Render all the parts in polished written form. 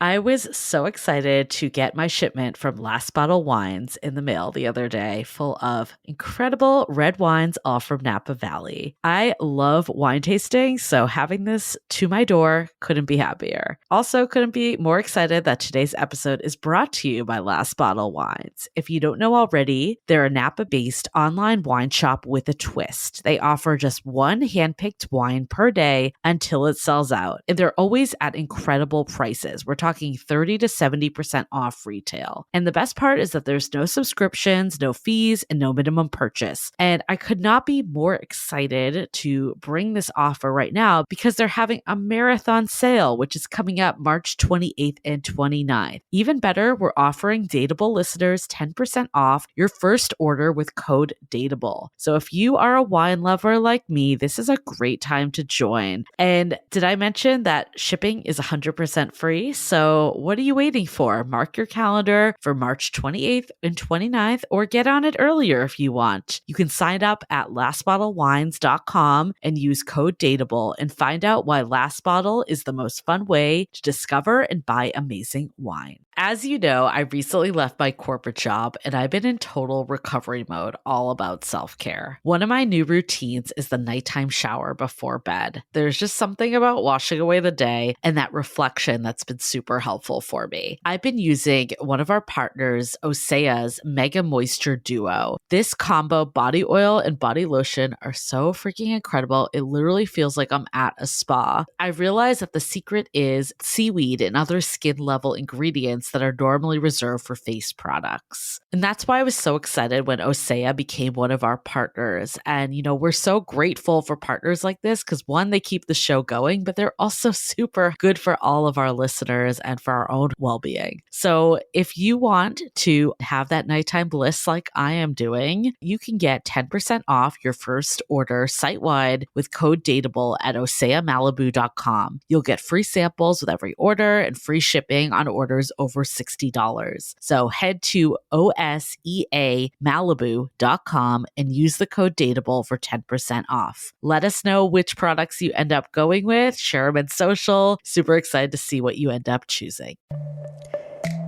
I was so excited to get my shipment from Last Bottle Wines in the mail the other day, full of incredible red wines all from Napa Valley. I love wine tasting, so having this to my door couldn't be happier. Also, couldn't be more excited that today's episode is brought to you by Last Bottle Wines. If you don't know already, they're a Napa-based online wine shop with a twist. They offer just one handpicked wine per day until it sells out, and they're always at incredible prices. We're talking 30 to 70% off retail. And the best part is that there's no subscriptions, no fees, and no minimum purchase. And I could not be more excited to bring this offer right now because they're having a marathon sale, which is coming up March 28th and 29th. Even better, we're offering Dateable listeners 10% off your first order with code DATEABLE. So if you are a wine lover like me, this is a great time to join. And did I mention that shipping is 100% free? So what are you waiting for? Mark your calendar for March 28th and 29th, or get on it earlier if you want. You can sign up at lastbottlewines.com and use code DATEABLE and find out why Last Bottle is the most fun way to discover and buy amazing wine. As you know, I recently left my corporate job and I've been in total recovery mode, all about self-care. One of my new routines is the nighttime shower before bed. There's just something about washing away the day and that reflection that's been super helpful for me. I've been using one of our partners, Osea's Mega Moisture Duo. This combo body oil and body lotion are so freaking incredible. It literally feels like I'm at a spa. I realized that the secret is seaweed and other skin level ingredients that are normally reserved for face products. And that's why I was so excited when Osea became one of our partners. And, you know, we're so grateful for partners like this because one, they keep the show going, but they're also super good for all of our listeners and for our own well-being. So if you want to have that nighttime bliss like I am doing, you can get 10% off your first order site-wide with code DATEABLE at oseamalibu.com. You'll get free samples with every order and free shipping on orders over $60. So head to oseamalibu.com and use the code DATEABLE for 10% off. Let us know which products you end up going with. Share them in social. Super excited to see what you end up choosing.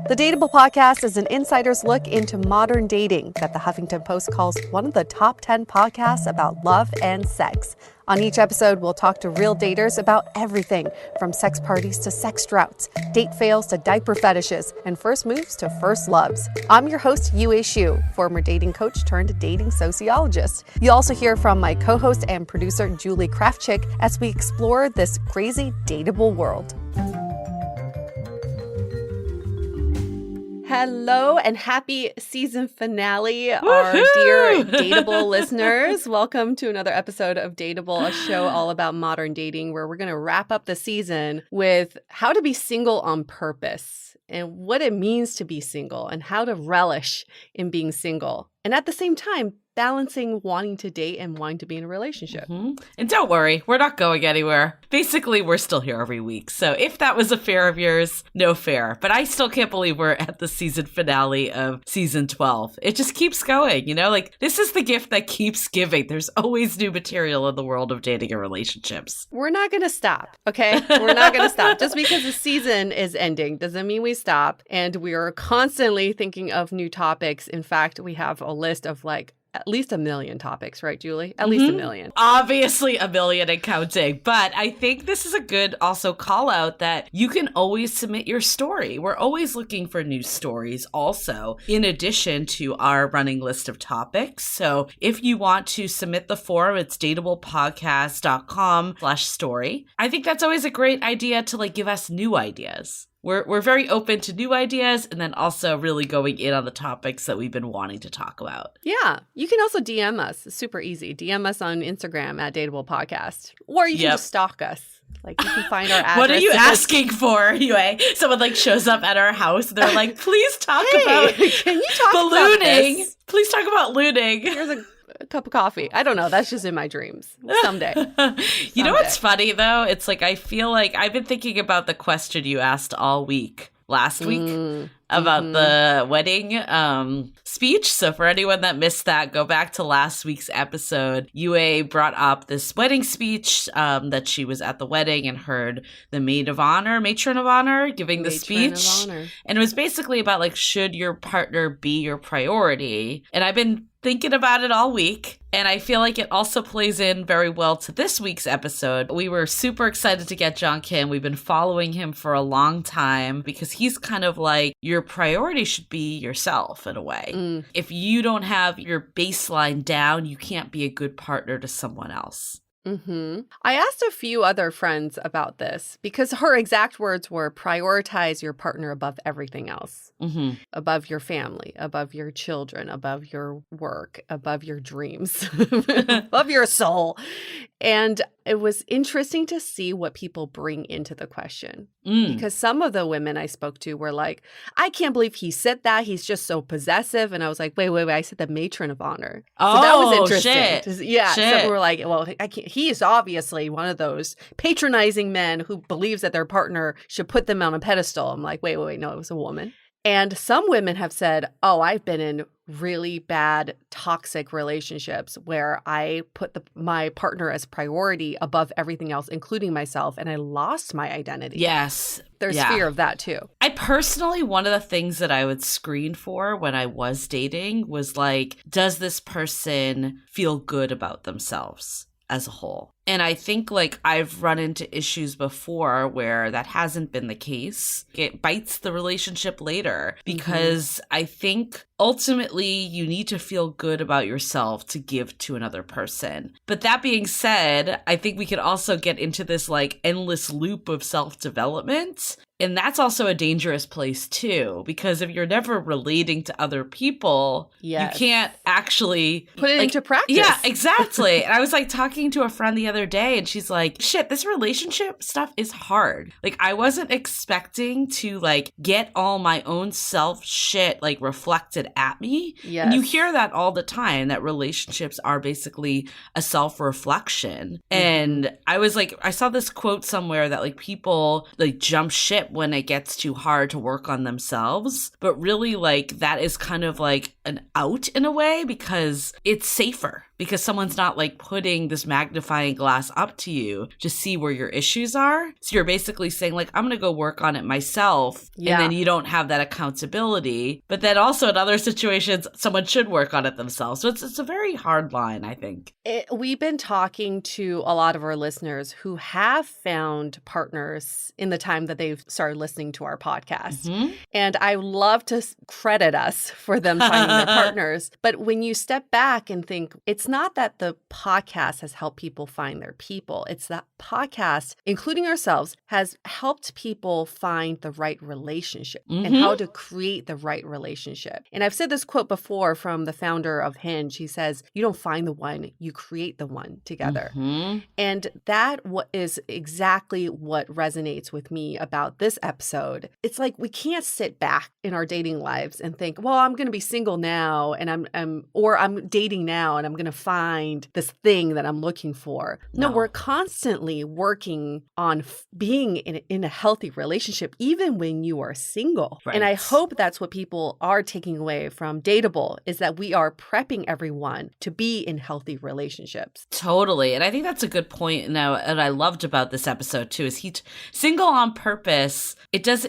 The Dateable podcast is an insider's look into modern dating that the Huffington Post calls one of the top 10 podcasts about love and sex. On each episode, we'll talk to real daters about everything from sex parties to sex droughts, date fails to diaper fetishes, and first moves to first loves. I'm your host, Yue Xu, former dating coach turned dating sociologist. You'll also hear from my co-host and producer, Julie Krafchick, as we explore this crazy dateable world. Hello and happy season finale, our dear Dateable listeners. Welcome to another episode of Dateable, a show all about modern dating where we're going to wrap up the season with how to be single on purpose and what it means to be single and how to relish in being single. And at the same time, balancing wanting to date and wanting to be in a relationship. Mm-hmm. And don't worry, we're not going anywhere. Basically, we're still here every week. So if that was a fear of yours, no fear. But I still can't believe we're at the season finale of season 12. It just keeps going, you know? Like, this is the gift that keeps giving. There's always new material in the world of dating and relationships. We're not going to stop, okay? We're not going to stop. Just because the season is ending doesn't mean we stop. And we are constantly thinking of new topics. In fact, we have a list of like at least 1 million topics, right, Julie? At least 1 million. Obviously 1 million and counting. But I think this is a good also call out that you can always submit your story. We're always looking for new stories also, in addition to our running list of topics. So if you want to submit the form, it's dateablepodcast.com/story. I think that's always a great idea to like give us new ideas. We're very open to new ideas and then also really going in on the topics that we've been wanting to talk about. Yeah. You can also DM us. It's super easy. DM us on Instagram at Dateable Podcast. Or you can just stalk us. Like, you can find our address. What are you asking for, anyway? Someone, like, shows up at our house. And they're like, please talk about can you talk ballooning. About this? Please talk about looning. Here's a cup of coffee. I don't know. That's just in my dreams. Someday. You know what's funny, though? It's like, I feel like I've been thinking about the question you asked all week. Last week, about the wedding speech. So for anyone that missed that, go back to last week's episode. Yue brought up this wedding speech that she was at the wedding and heard the matron of honor giving the speech. And it was basically about like, should your partner be your priority? And I've been thinking about it all week, and I feel like it also plays in very well to this week's episode. We were super excited to get John Kim. We've been following him for a long time because he's kind of like, your priority should be yourself in a way. If you don't have your baseline down, you can't be a good partner to someone else. I asked a few other friends about this because her exact words were, prioritize your partner above everything else, above your family, above your children, above your work, above your dreams, above your soul. And it was interesting to see what people bring into the question because some of the women I spoke to were like, I can't believe he said that. He's just so possessive. And I was like, wait, I said the matron of honor. Oh, so that was interesting. Shit. Yeah. Shit. So we were like, well, I can't. He is obviously one of those patronizing men who believes that their partner should put them on a pedestal. I'm like, wait, no, it was a woman. And some women have said, oh, I've been in really bad toxic relationships where I put my partner as priority above everything else, including myself, and I lost my identity. Yes. There's fear of that too. I personally, one of the things that I would screen for when I was dating was like, does this person feel good about themselves as a whole? And I think like I've run into issues before where that hasn't been the case. It bites the relationship later because I think ultimately you need to feel good about yourself to give to another person. But that being said, I think we could also get into this like endless loop of self-development. And that's also a dangerous place too, because if you're never relating to other people, you can't actually put it into practice. Yeah, exactly. And I was like talking to a friend the other day and she's like, shit, this relationship stuff is hard. Like I wasn't expecting to like get all my own self shit like reflected at me. Yes. And you hear that all the time, that relationships are basically a self-reflection. And I was like, I saw this quote somewhere that like people like jump ship when it gets too hard to work on themselves. But really like that is kind of like an out in a way because it's safer. Because someone's not like putting this magnifying glass up to you to see where your issues are. So you're basically saying like, I'm going to go work on it myself. Yeah. And then you don't have that accountability. But then also in other situations, someone should work on it themselves. So it's a very hard line, I think. We've been talking to a lot of our listeners who have found partners in the time that they've started listening to our podcast. And I love to credit us for them finding their partners. But when you step back and think, it's not that the podcast has helped people find their people. It's that podcast, including ourselves, has helped people find the right relationship and how to create the right relationship. And I've said this quote before from the founder of Hinge. He says, you don't find the one, you create the one together. And that is exactly what resonates with me about this episode. It's like we can't sit back in our dating lives and think, well, I'm going to be single now and I'm dating now and I'm going to find this thing that I'm looking for. No, we're constantly working on being in a healthy relationship, even when you are single. Right. And I hope that's what people are taking away from Dateable, is that we are prepping everyone to be in healthy relationships. Totally. And I think that's a good point. Now, and I loved about this episode too, is single on purpose.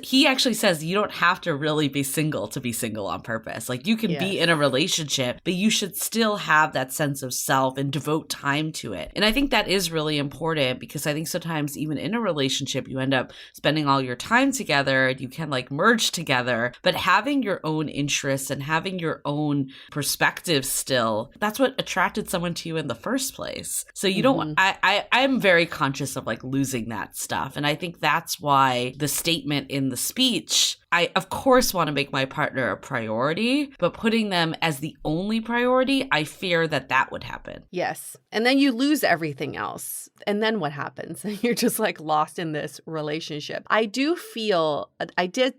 He actually says you don't have to really be single to be single on purpose. Like you can be in a relationship, but you should still have that sense of self and devote time to it. And I think that is really important because I think sometimes even in a relationship, you end up spending all your time together and you can like merge together, but having your own interests and having your own perspectives still, that's what attracted someone to you in the first place. So you don't, I'm very conscious of like losing that stuff. And I think that's why the statement in the speech, I, of course, want to make my partner a priority, but putting them as the only priority, I fear that would happen. Yes. And then you lose everything else. And then what happens? You're just like lost in this relationship. I did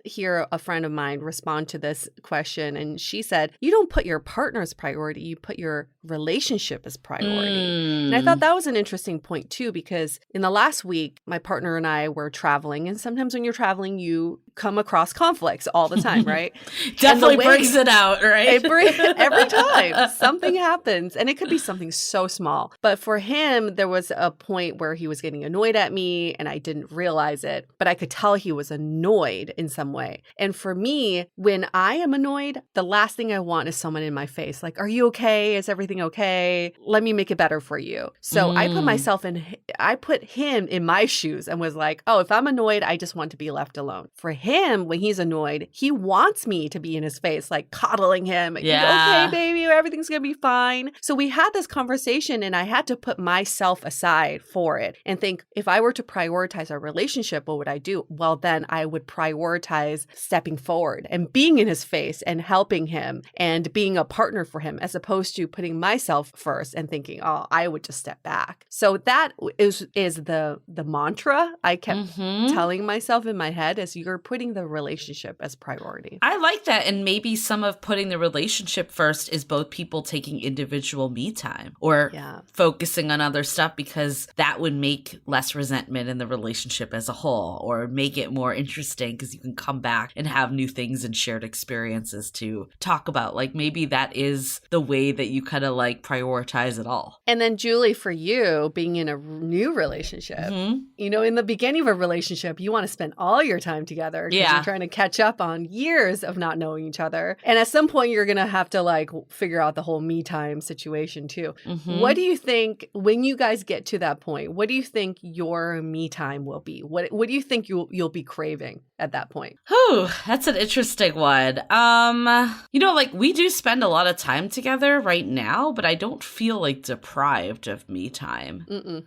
hear a friend of mine respond to this question, and she said, you don't put your partner as priority, you put your relationship as priority. And I thought that was an interesting point too, because in the last week, my partner and I were traveling, and sometimes when you're traveling, you come across conflicts all the time, right? Definitely brings it out, right? Every time something happens, and it could be something so small. But for him, there was a point where he was getting annoyed at me and I didn't realize it, but I could tell he was annoyed in some way. And for me, when I am annoyed, the last thing I want is someone in my face like, are you okay? Is everything okay? Let me make it better for you. So I put him in my shoes and was like, oh, if I'm annoyed, I just want to be left alone. For him, when he's annoyed, he wants me to be in his face, like coddling him. Yeah. Okay, baby, everything's going to be fine. So we had this conversation and I had to put myself aside for it and think, if I were to prioritize our relationship, what would I do? Well, then I would prioritize stepping forward and being in his face and helping him and being a partner for him, as opposed to putting myself first and thinking, oh, I would just step back. So that is the mantra I kept telling myself in my head, is you're putting the relationship as priority. I like that. And maybe some of putting the relationship first is both people taking individual me time or focusing on other stuff, because that would make less resentment in the relationship as a whole, or make it more interesting because you can come back and have new things and shared experiences to talk about. Like maybe that is the way that you kind of like prioritize it all. And then Julie, for you being in a new relationship, you know, in the beginning of a relationship, you want to spend all your time together because you're trying to catch up on years of not knowing each other. And at some point, you're going to have to like figure out the whole me time situation too. What do you think when you guys get to that point? What do you think your me time will be? What do you think you'll be craving at that point? Oh, that's an interesting one. You know, like we do spend a lot of time together right now, but I don't feel like deprived of me time.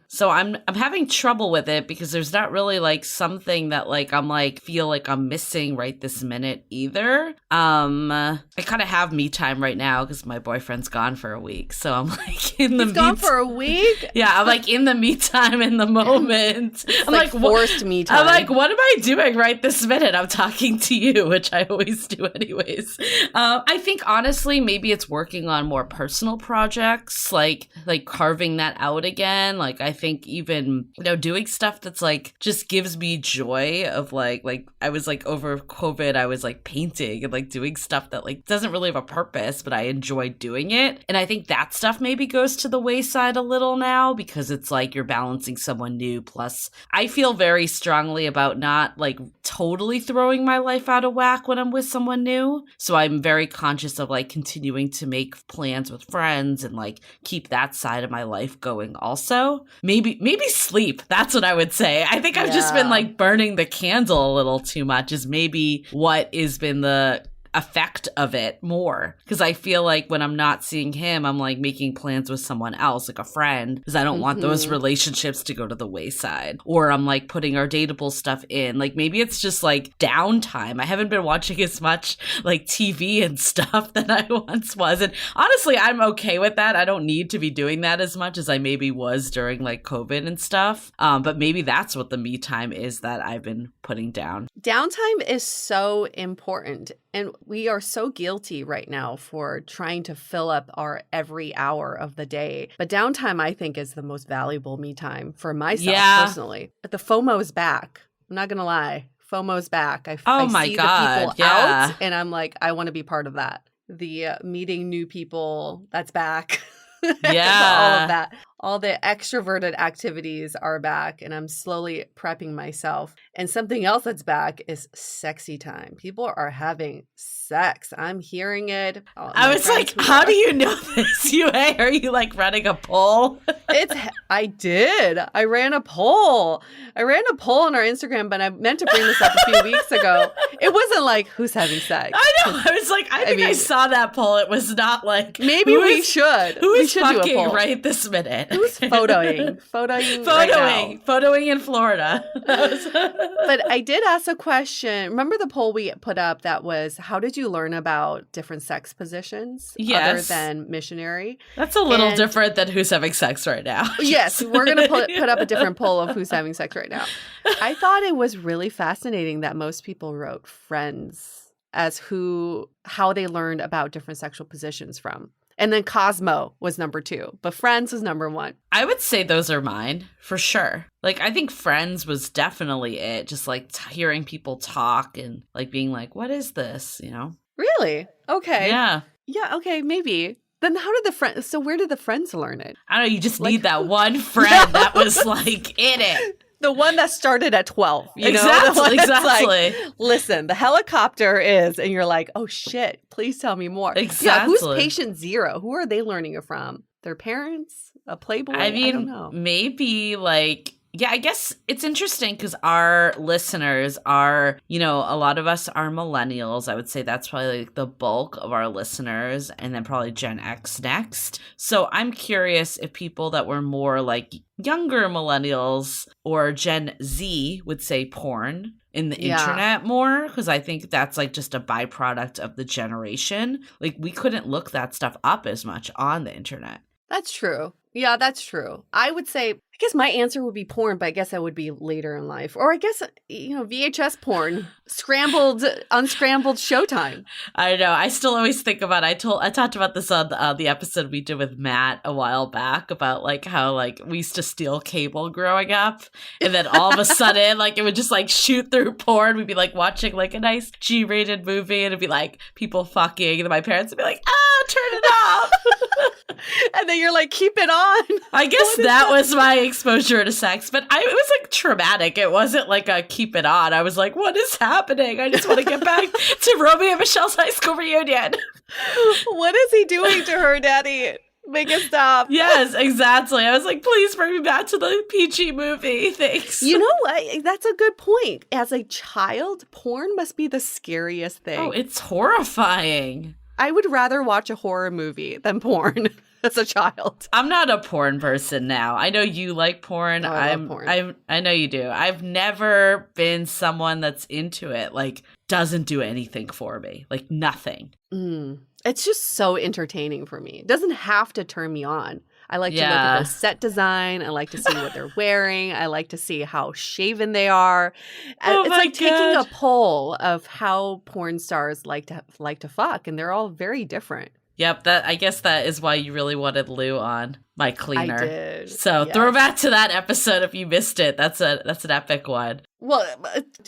So I'm having trouble with it because there's not really like something that like I'm like feel like I'm missing right this minute either. I kind of have me time right now because my boyfriend's gone for a week, so I'm like in the He's gone for a week? Yeah, I'm like in the me time in the moment. I'm like forced me time. I'm like, what am I doing right this minute? I'm talking to you, which I always do anyways. I think honestly, maybe it's working on more personal projects, like carving that out again. Like I think even, you know, doing stuff that's like just gives me joy of like I was like over COVID, I was like painting and like doing stuff that like doesn't really have a purpose, but I enjoy doing it. And I think that stuff maybe goes to the wayside a little now because it's like you're balancing someone new. Plus I feel very strongly about not like totally throwing my life out of whack when I'm with someone new. So I'm very conscious of like continuing to make plans with friends and like keep that side of my life going also. Maybe sleep. That's what I would say. I think I've just been like burning the candle a little too much is maybe what has been the effect of it more, because I feel like when I'm not seeing him, I'm like making plans with someone else, like a friend, because I don't want those relationships to go to the wayside. Or I'm like putting our dateable stuff in. Like maybe it's just like downtime. I haven't been watching as much like TV and stuff that I once was. And honestly, I'm okay with that. I don't need to be doing that as much as I maybe was during like COVID and stuff. But maybe that's what the me time is that I've been putting down. Downtime is so important. And we are so guilty right now for trying to fill up our every hour of the day. But downtime, I think, is the most valuable me time for myself personally. But the FOMO is back. I'm not going to lie. FOMO's back. I see the people out and I'm like, I want to be part of that. The meeting new people, that's back. Yeah. All of that. All the extroverted activities are back and I'm slowly prepping myself. And something else that's back is sexy time. People are having sex. I'm hearing it. I was like, how do you know this, Yue? Are you like running a poll? I did. I ran a poll. on our Instagram, but I meant to bring this up a few weeks ago. It wasn't like, who's having sex? I know. I was like, I think I saw that poll. It was not like, maybe we should. Who is do a fucking poll right this minute? it. Who's photoing? Photoing in Florida. But I did ask a question. Remember the poll we put up that was, how did you learn about different sex positions other than missionary? That's a little different than who's having sex right now. Yes, we're going to put up a different poll of who's having sex right now. I thought it was really fascinating that most people wrote friends as how they learned about different sexual positions from. And then Cosmo was number 2, but Friends was number 1. I would say those are mine, for sure. Like, I think Friends was definitely it. Just, like, hearing people talk and, like, being like, what is this, you know? Really? Okay. Yeah. Yeah, okay, maybe. Then so where did the friends learn it? I don't know, you just need that one friend that was, like, in it. The one that started at 12. Exactly. Like, listen, the helicopter is, and you're like, oh shit, please tell me more. Exactly. Yeah, who's patient zero? Who are they learning it from? Their parents? A Playboy? I mean, don't know. maybe like, yeah, I guess it's interesting because our listeners are, a lot of us are millennials. I would say that's probably like the bulk of our listeners, and then probably Gen X next. So I'm curious if people that were more like younger millennials or Gen Z would say porn in the internet more, because I think that's like just a byproduct of the generation. Like, we couldn't look that stuff up as much on the internet. That's true. Yeah, that's true. I would say, I guess my answer would be porn, but I guess that would be later in life. Or I guess, VHS porn, unscrambled Showtime. I know. I still always think about, I talked about this on the episode we did with Matt a while back about like how like we used to steal cable growing up. And then all of a sudden, like it would just like shoot through porn. We'd be like watching like a nice G-rated movie and it'd be like people fucking. And then my parents would be like, turn it off. And then you're like, keep it on. I guess that was my exposure to sex, but it was like traumatic. It wasn't like a keep it on. I was like, what is happening? I just want to get back to Romeo and Michelle's high school reunion. What is he doing to her, Daddy? Make it stop. Yes, exactly. I was like, please bring me back to the PG movie. Thanks. You know what? That's a good point. As a child, porn must be the scariest thing. Oh, it's horrifying. I would rather watch a horror movie than porn as a child. I'm not a porn person now. I know you like porn. I love porn. I know you do. I've never been someone that's into it, like doesn't do anything for me, like nothing. It's just so entertaining for me. It doesn't have to turn me on. I like to look at the set design. I like to see what they're wearing. I like to see how shaven they are. It's like taking a poll of how porn stars like to fuck, and they're all very different. Yep, I guess that is why you really wanted Lou on My Cleaner. I did. So throw back to that episode if you missed it. That's an epic one. Well,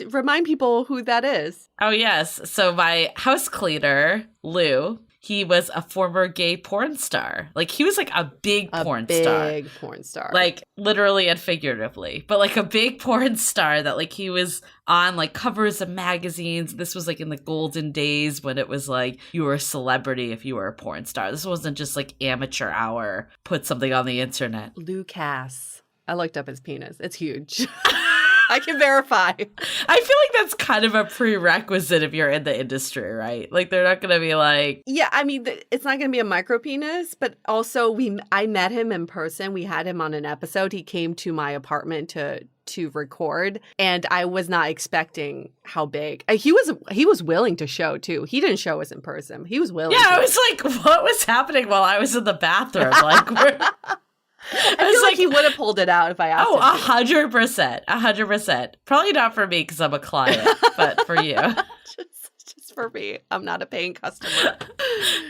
remind people who that is. Oh, yes. So my house cleaner, Lou, he was a former gay porn star. Like, he was like a big porn star. Like, literally and figuratively. But like a big porn star that like he was on like covers of magazines. This was like in the golden days when it was like you were a celebrity if you were a porn star. This wasn't just like amateur hour, put something on the internet. Lou Cass. I looked up his penis. It's huge. I can verify. I feel like that's kind of a prerequisite if you're in the industry, right? Like, they're not going to be like... Yeah, I mean, it's not going to be a micro penis, but also I met him in person. We had him on an episode. He came to my apartment to record, and I was not expecting how big. He was willing to show, too. He didn't show us in person. He was willing to. I was like, what was happening while I was in the bathroom? Like, I feel like he would have pulled it out if I asked him. 100%. 100%. Probably not for me because I'm a client, but for you. just for me. I'm not a paying customer.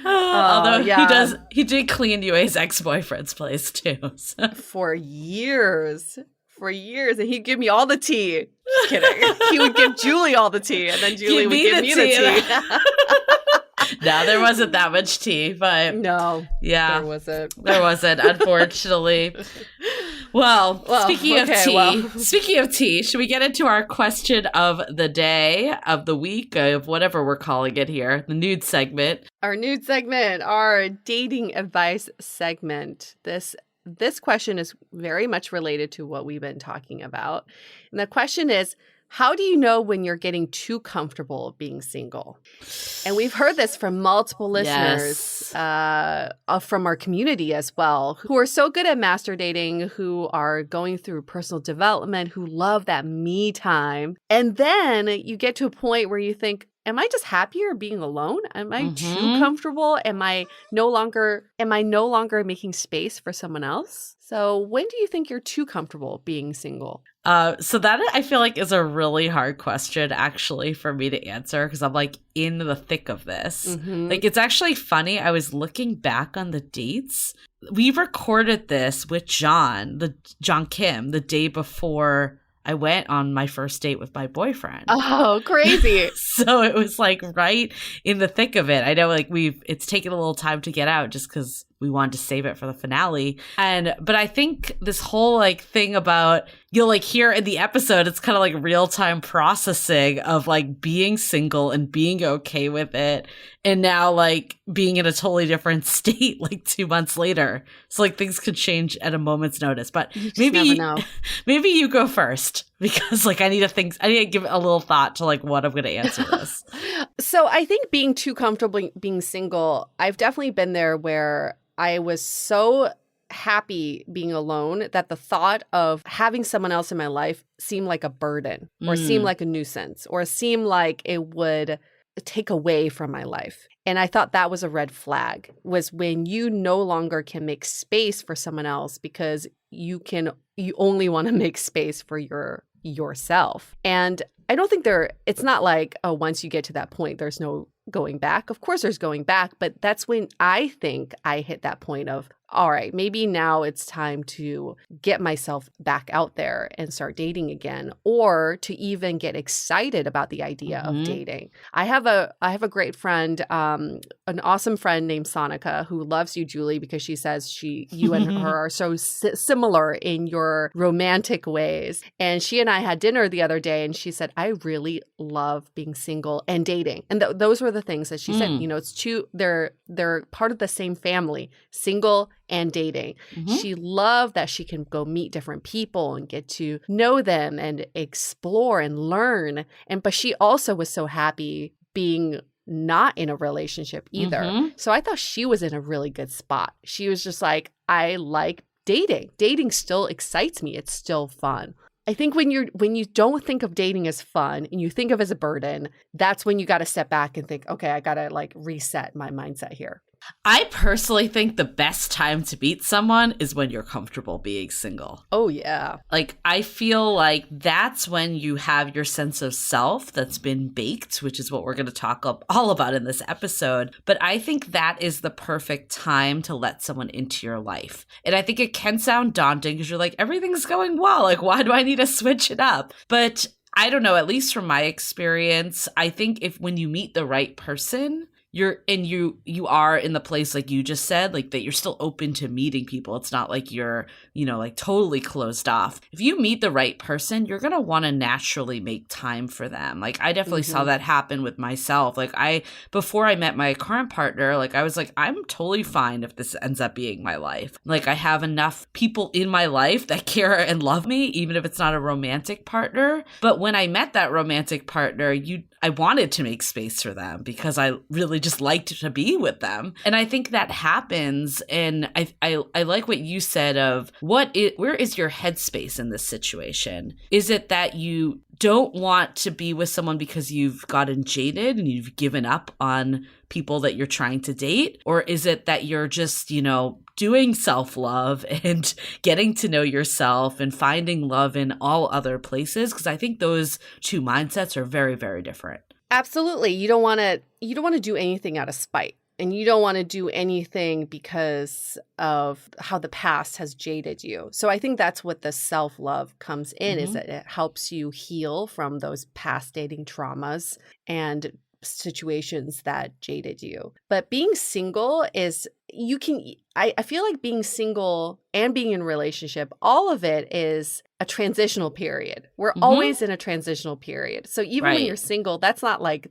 Although he did clean UA's ex-boyfriend's place too. So. For years. And he'd give me all the tea. Just kidding. He would give Julie all the tea, and then Julie would give me the tea. No, there wasn't that much tea, but no, yeah, there wasn't, unfortunately. Well, speaking of tea, should we get into our question of the day, of the week, of whatever we're calling it here, the nude segment? Our nude segment, our dating advice segment. This question is very much related to what we've been talking about. And the question is, How do you know when you're getting too comfortable being single? And we've heard this from multiple listeners from our community as well, who are so good at master dating, who are going through personal development, who love that me time. And then you get to a point where you think, am I just happier being alone? Am I too comfortable? Am I no longer making space for someone else? So when do you think you're too comfortable being single? So that I feel like is a really hard question actually for me to answer because I'm like in the thick of this. Like it's actually funny. I was looking back on the dates. We recorded this with John Kim, the day before I went on my first date with my boyfriend. Oh, crazy. So it was like right in the thick of it. I know like it's taken a little time to get out just because we wanted to save it for the finale. But I think this whole like thing about, you'll like hear in the episode, it's kind of like real-time processing of like being single and being okay with it. And now like being in a totally different state like 2 months later. So like things could change at a moment's notice. But maybe you go first because like I need to give a little thought to like what I'm going to answer this. So I think being too comfortable being single, I've definitely been there where I was so happy being alone that the thought of having someone else in my life seemed like a burden or seemed like a nuisance or seemed like it would take away from my life. And I thought that was a red flag, was when you no longer can make space for someone else because you only want to make space for yourself. And I don't think it's not like, oh, once you get to that point, there's no going back. Of course there's going back, but that's when I think I hit that point of, all right, maybe now it's time to get myself back out there and start dating again, or to even get excited about the idea of dating. I have a great friend, an awesome friend named Sonika, who loves you, Julie, because she says you and her are so similar in your romantic ways. And she and I had dinner the other day, and she said, I really love being single and dating. And those were the things that she said. You know, it's they're part of the same family, single and dating. She loved that she can go meet different people and get to know them and explore and learn. But she also was so happy being not in a relationship either. So I thought she was in a really good spot. She was just like, I like dating. Dating still excites me. It's still fun. I think when you don't think of dating as fun and you think of it as a burden, that's when you got to step back and think, okay, I got to like reset my mindset here. I personally think the best time to meet someone is when you're comfortable being single. Oh, yeah. Like, I feel like that's when you have your sense of self that's been baked, which is what we're going to talk all about in this episode. But I think that is the perfect time to let someone into your life. And I think it can sound daunting because you're like, everything's going well. Like, why do I need to switch it up? But I don't know, at least from my experience, I think when you meet the right person, you are in the place, like you just said, like that you're still open to meeting people. It's not like you're, like totally closed off. If you meet the right person, you're going to want to naturally make time for them. Like I definitely saw that happen with myself. Like before I met my current partner, like I was like, I'm totally fine if this ends up being my life. Like I have enough people in my life that care and love me, even if it's not a romantic partner. But when I met that romantic partner, I wanted to make space for them because I really just liked to be with them. And I think that happens. And I like what you said of where is your headspace in this situation? Is it that you don't want to be with someone because you've gotten jaded and you've given up on people that you're trying to date? Or is it that you're just, doing self-love and getting to know yourself and finding love in all other places? Because I think those two mindsets are very, very different. Absolutely. You don't want to do anything out of spite. And you don't want to do anything because of how the past has jaded you. So I think that's what the self-love comes in, is that it helps you heal from those past dating traumas and situations that jaded you. But being single is, I feel like being single and being in a relationship, all of it is a transitional period. We're always in a transitional period. So even when you're single, that's not like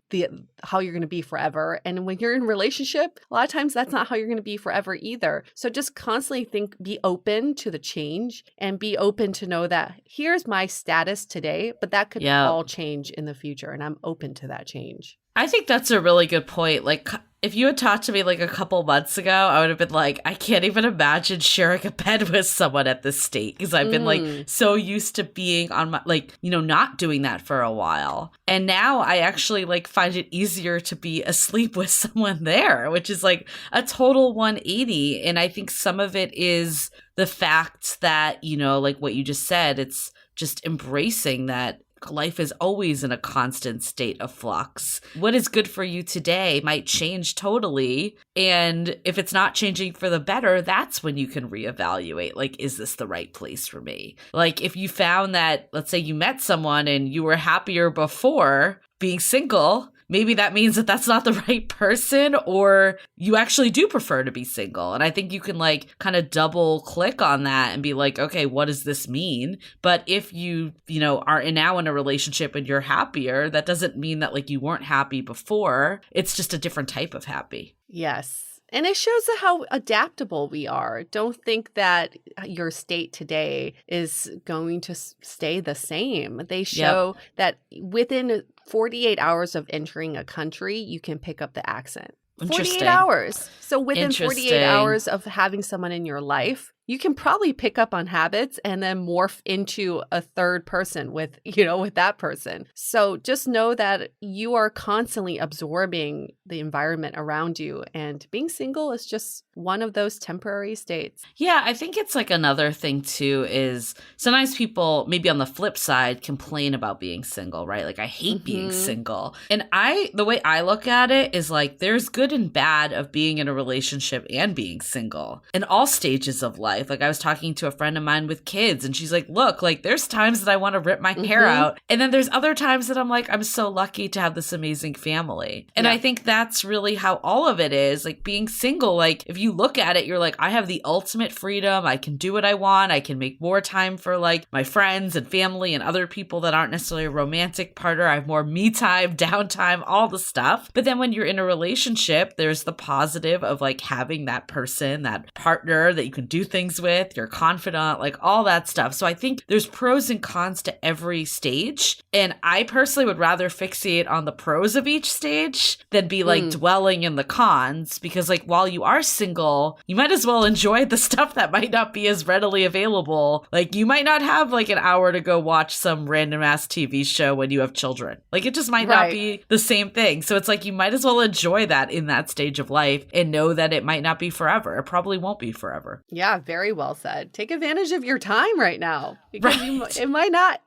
how you're going to be forever. And when you're in a relationship, a lot of times that's not how you're going to be forever either. So just constantly be open to the change and be open to know that here's my status today, but that could all change in the future. And I'm open to that change. I think that's a really good point. Like, if you had talked to me like a couple months ago, I would have been like, I can't even imagine sharing a bed with someone at this state, because I've been like so used to being on my, like, you know, not doing that for a while. And now I actually like find it easier to be asleep with someone there, which is like a total 180. And I think some of it is the fact that, you know, like what you just said, it's just embracing that life is always in a constant state of flux. What is good for you today might change totally. And if it's not changing for the better, that's when you can reevaluate, like, is this the right place for me? Like, if you found that, let's say you met someone and you were happier before being single, maybe that means that that's not the right person, or you actually do prefer to be single. And I think you can like kind of double click on that and be like, okay, what does this mean? But if you know, are now in a relationship and you're happier, that doesn't mean that like you weren't happy before. It's just a different type of happy. Yes. And it shows how adaptable we are. Don't think that your state today is going to stay the same. They show that within 48 hours of entering a country, you can pick up the accent. 48 hours. So within 48 hours of having someone in your life, you can probably pick up on habits and then morph into a third person with that person. So just know that you are constantly absorbing the environment around you, and being single is just one of those temporary states. Yeah, I think it's like another thing too is sometimes people maybe on the flip side complain about being single, right? Like, I hate being single. And the way I look at it is like there's good and bad of being in a relationship and being single in all stages of life. Like, I was talking to a friend of mine with kids, and she's like, look, like, there's times that I want to rip my hair out. And then there's other times that I'm like, I'm so lucky to have this amazing family. And I think that's really how all of it is. Like, being single, like, if you look at it, you're like, I have the ultimate freedom. I can do what I want. I can make more time for like my friends and family and other people that aren't necessarily a romantic partner. I have more me time, downtime, all the stuff. But then when you're in a relationship, there's the positive of like having that person, that partner that you can do things with, you're confident, like all that stuff. So I think there's pros and cons to every stage. And I personally would rather fixate on the pros of each stage than be like dwelling in the cons, because like while you are single, you might as well enjoy the stuff that might not be as readily available. Like, you might not have like an hour to go watch some random ass TV show when you have children. Like, it just might not be the same thing. So it's like you might as well enjoy that in that stage of life and know that it might not be forever. It probably won't be forever. Yeah, very well said. Take advantage of your time right now, because you might not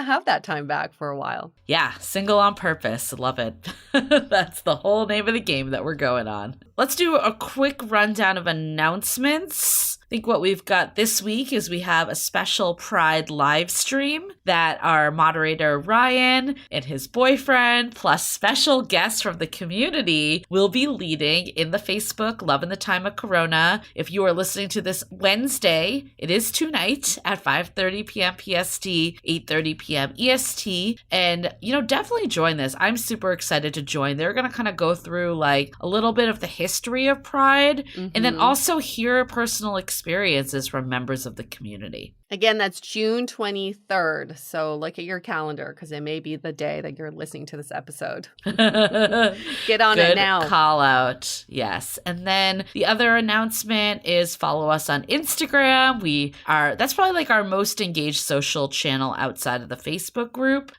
have that time back for a while. Yeah, single on purpose. Love it. That's the whole name of the game that we're going on. Let's do a quick rundown of announcements. I think what we've got this week is we have a special Pride live stream that our moderator Ryan and his boyfriend, plus special guests from the community, will be leading in the Facebook Love in the Time of Corona. If you are listening to this Wednesday, it is tonight at 5:30 p.m. PST, 8:30 p.m. EST. And, definitely join this. I'm super excited to join. They're going to kind of go through like a little bit of the history of Pride and then also hear personal experiences from members of the community. Again, that's June 23rd. So look at your calendar, because it may be the day that you're listening to this episode. Get on it now. Good call out. Yes. And then the other announcement is follow us on Instagram. That's probably like our most engaged social channel outside of the Facebook group.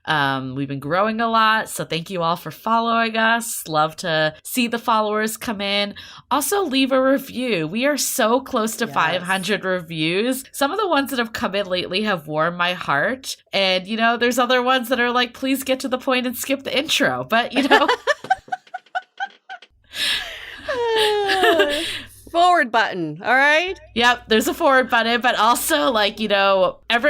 We've been growing a lot. So thank you all for following us. Love to see the followers come in. Also, leave a review. We are so close to 500 reviews. Some of the ones that have come in lately have warmed my heart. And, there's other ones that are like, please get to the point and skip the intro. But, forward button. All right. Yep, there's a forward button, but also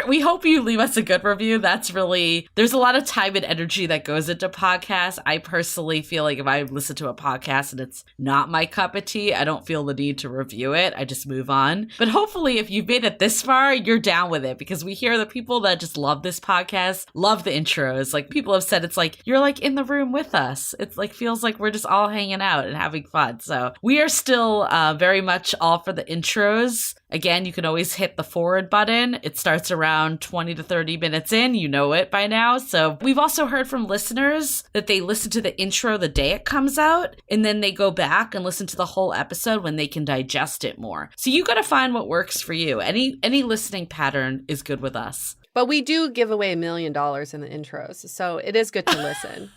we hope you leave us a good review. There's a lot of time and energy that goes into podcasts. I personally feel like if I listen to a podcast and it's not my cup of tea, I don't feel the need to review it. I just move on. But hopefully if you've made it this far, you're down with it, because we hear the people that just love this podcast, love the intros. Like, people have said it's like you're like in the room with us. It's like feels like we're just all hanging out and having fun. So we are still very much all for the intros. Again, you can always hit the forward button. It starts around 20 to 30 minutes in. You know it by now. So we've also heard from listeners that they listen to the intro the day it comes out, and then they go back and listen to the whole episode when they can digest it more. So you got to find what works for you. Any listening pattern is good with us. But we do give away $1 million in the intros, so it is good to listen.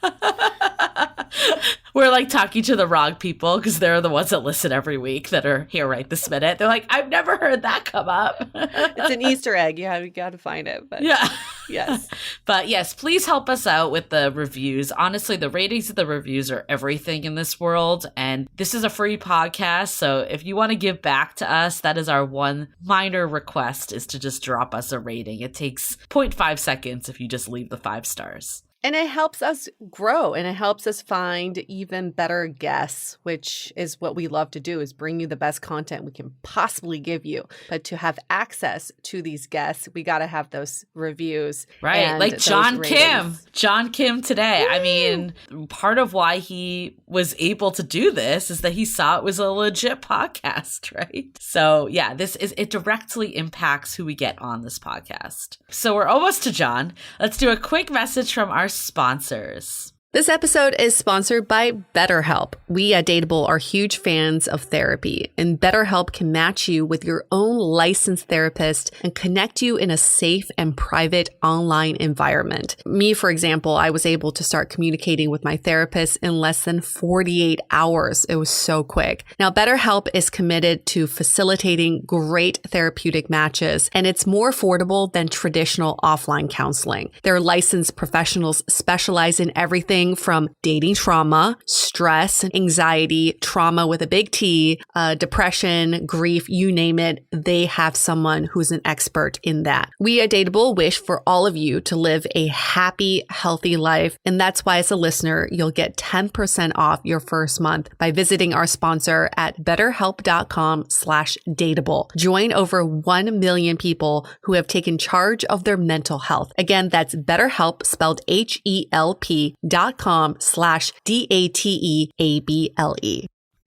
We're like talking to the wrong people, because they're the ones that listen every week that are here right this minute. They're like, I've never heard that come up. It's an Easter egg. You got to find it. But yeah. Yes. But yes, please help us out with the reviews. Honestly, the ratings of the reviews are everything in this world. And this is a free podcast. So if you want to give back to us, that is our one minor request, is to just drop us a rating. It takes 0.5 seconds if you just leave the 5 stars. And it helps us grow, and it helps us find even better guests, which is what we love to do, is bring you the best content we can possibly give you. But to have access to these guests, we got to have those reviews. Right. Like John Kim. John Kim today. Woo! I mean, part of why he was able to do this is that he saw it was a legit podcast, right? So yeah, it directly impacts who we get on this podcast. So we're almost to John. Let's do a quick message from our sponsors. This episode is sponsored by BetterHelp. We at Dateable are huge fans of therapy, and BetterHelp can match you with your own licensed therapist and connect you in a safe and private online environment. Me, for example, I was able to start communicating with my therapist in less than 48 hours. It was so quick. Now, BetterHelp is committed to facilitating great therapeutic matches, and it's more affordable than traditional offline counseling. Their licensed professionals specialize in everything from dating trauma, stress, anxiety, trauma with a big T, depression, grief, you name it. They have someone who's an expert in that. We at Dateable wish for all of you to live a happy, healthy life. And that's why, as a listener, you'll get 10% off your first month by visiting our sponsor at betterhelp.com/dateable. Join over 1 million people who have taken charge of their mental health. Again, that's BetterHelp, spelled HELP.com/DATEABLE.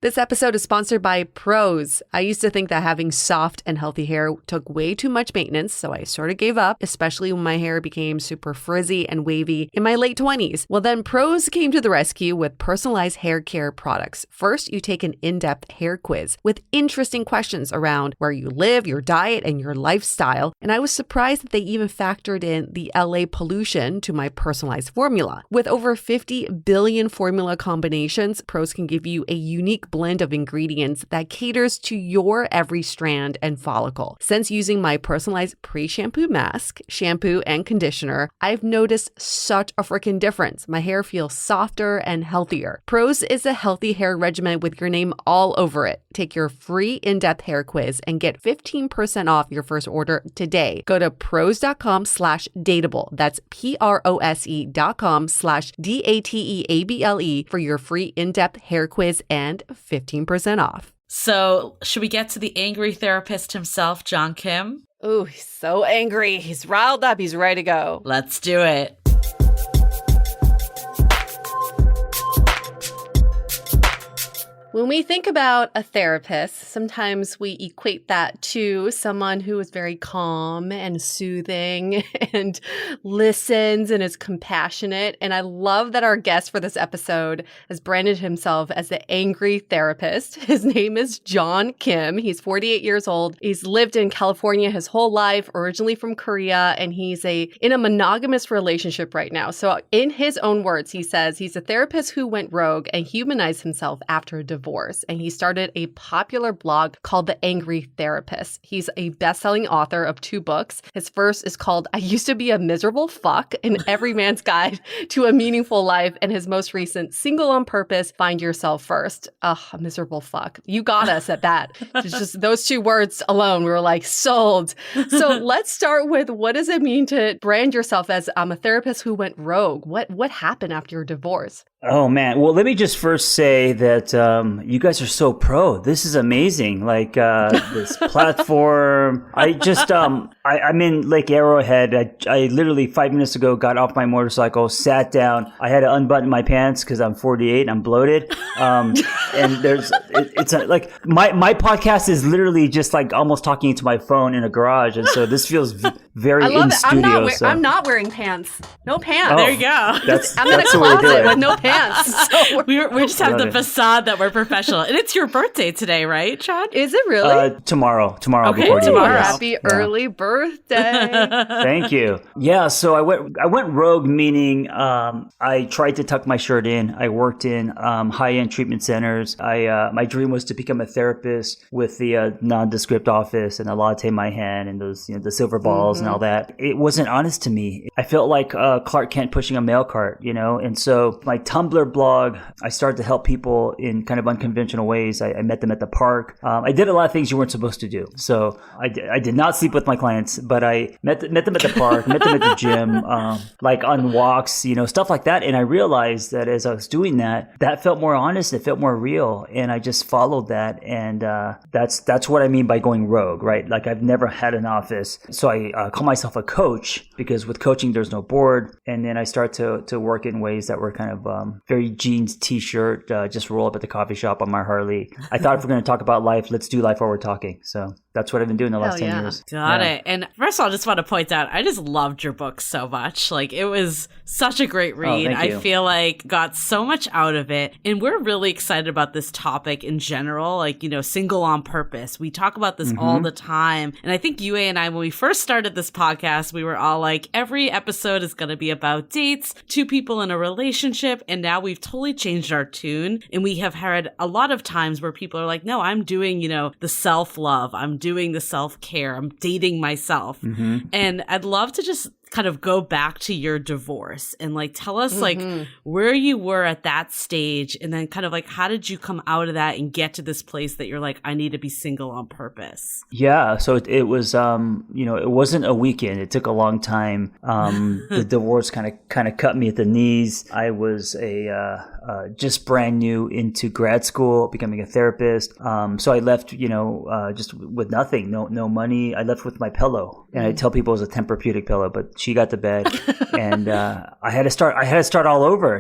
This episode is sponsored by Prose. I used to think that having soft and healthy hair took way too much maintenance, so I sort of gave up, especially when my hair became super frizzy and wavy in my late 20s. Well, then Prose came to the rescue with personalized hair care products. First, you take an in-depth hair quiz with interesting questions around where you live, your diet, and your lifestyle. And I was surprised that they even factored in the LA pollution to my personalized formula. With over 50 billion formula combinations, Prose can give you a unique blend of ingredients that caters to your every strand and follicle. Since using my personalized pre-shampoo mask, shampoo, and conditioner, I've noticed such a freaking difference. My hair feels softer and healthier. Prose is a healthy hair regimen with your name all over it. Take your free in-depth hair quiz and get 15% off your first order today. Go to prose.com/dateable. That's prose.com/dateable for your free in-depth hair quiz and 15% off. So should we get to the angry therapist himself, John Kim? Ooh, he's so angry. He's riled up. He's ready to go. Let's do it. When we think about a therapist, sometimes we equate that to someone who is very calm and soothing and listens and is compassionate. And I love that our guest for this episode has branded himself as the angry therapist. His name is John Kim. He's 48 years old. He's lived in California his whole life, originally from Korea, and he's in a monogamous relationship right now. So in his own words, he says he's a therapist who went rogue and humanized himself after a divorce. divorce, and he started a popular blog called The Angry Therapist. He's a best-selling author of 2 books. His first is called I Used to Be a Miserable Fuck, An Every Man's Guide to a Meaningful Life, and his most recent Single on Purpose, Find Yourself First. Ugh, a miserable fuck. You got us at that. It's just those 2 words alone, we were like, sold. So let's start with, what does it mean to brand yourself as I'm a therapist who went rogue? What happened after your divorce? Oh, man. Well, let me just first say that you guys are so pro. This is amazing. Like this platform. I just, I'm in Lake Arrowhead. I literally 5 minutes ago got off my motorcycle, sat down. I had to unbutton my pants because I'm 48 and I'm bloated. And like my podcast is literally just like almost talking into my phone in a garage. And so this feels very in studio. I'm not wearing pants. No pants. Oh, there you go. I'm in a closet with no pants. So we just have the facade that we're professional. And it's your birthday today, right, Chad? Is it really? Tomorrow. Okay, before tomorrow. Yes. Happy early birthday. Thank you. Yeah, so I went rogue, meaning I tried to tuck my shirt in. I worked in high-end treatment centers. My dream was to become a therapist with the nondescript office and a latte in my hand and those the silver balls and all that. It wasn't honest to me. I felt like Clark Kent pushing a mail cart, and so my Tumblr blog, I started to help people in kind of unconventional ways. I met them at the park. I did a lot of things you weren't supposed to do. So I did not sleep with my clients, but I met them at the park, met them at the gym, like on walks, stuff like that. And I realized that as I was doing that felt more honest. It felt more real. And I just followed that. And that's what I mean by going rogue, right? Like I've never had an office. So I call myself a coach because with coaching, there's no board. And then I start to work in ways that were kind of very jeans t-shirt, just roll up at the coffee shop on my Harley. I thought if we're going to talk about life, let's do life while we're talking. So that's what I've been doing the last 10 years. Got it. And first of all, I just want to point out, I just loved your book so much. Like it was such a great read. I feel like got so much out of it. And we're really excited about this topic in general, like, single on purpose. We talk about this all the time. And I think Yue and I, when we first started this podcast, we were all like, every episode is going to be about dates, 2 people in a relationship. And now we've totally changed our tune. And we have had a lot of times where people are like, no, I'm doing, the self-love. I'm doing the self-care. I'm dating myself. And I'd love to just kind of go back to your divorce and like tell us like where you were at that stage, and then kind of like how did you come out of that and get to this place that you're like, I need to be single on purpose? Yeah, so it was it wasn't a weekend. It took a long time. The divorce kind of cut me at the knees. I was just brand new into grad school, becoming a therapist. So I left, just with nothing, no money. I left with my pillow, and I tell people it was a Tempur-Pedic pillow, but she got to bed, and I had to start all over,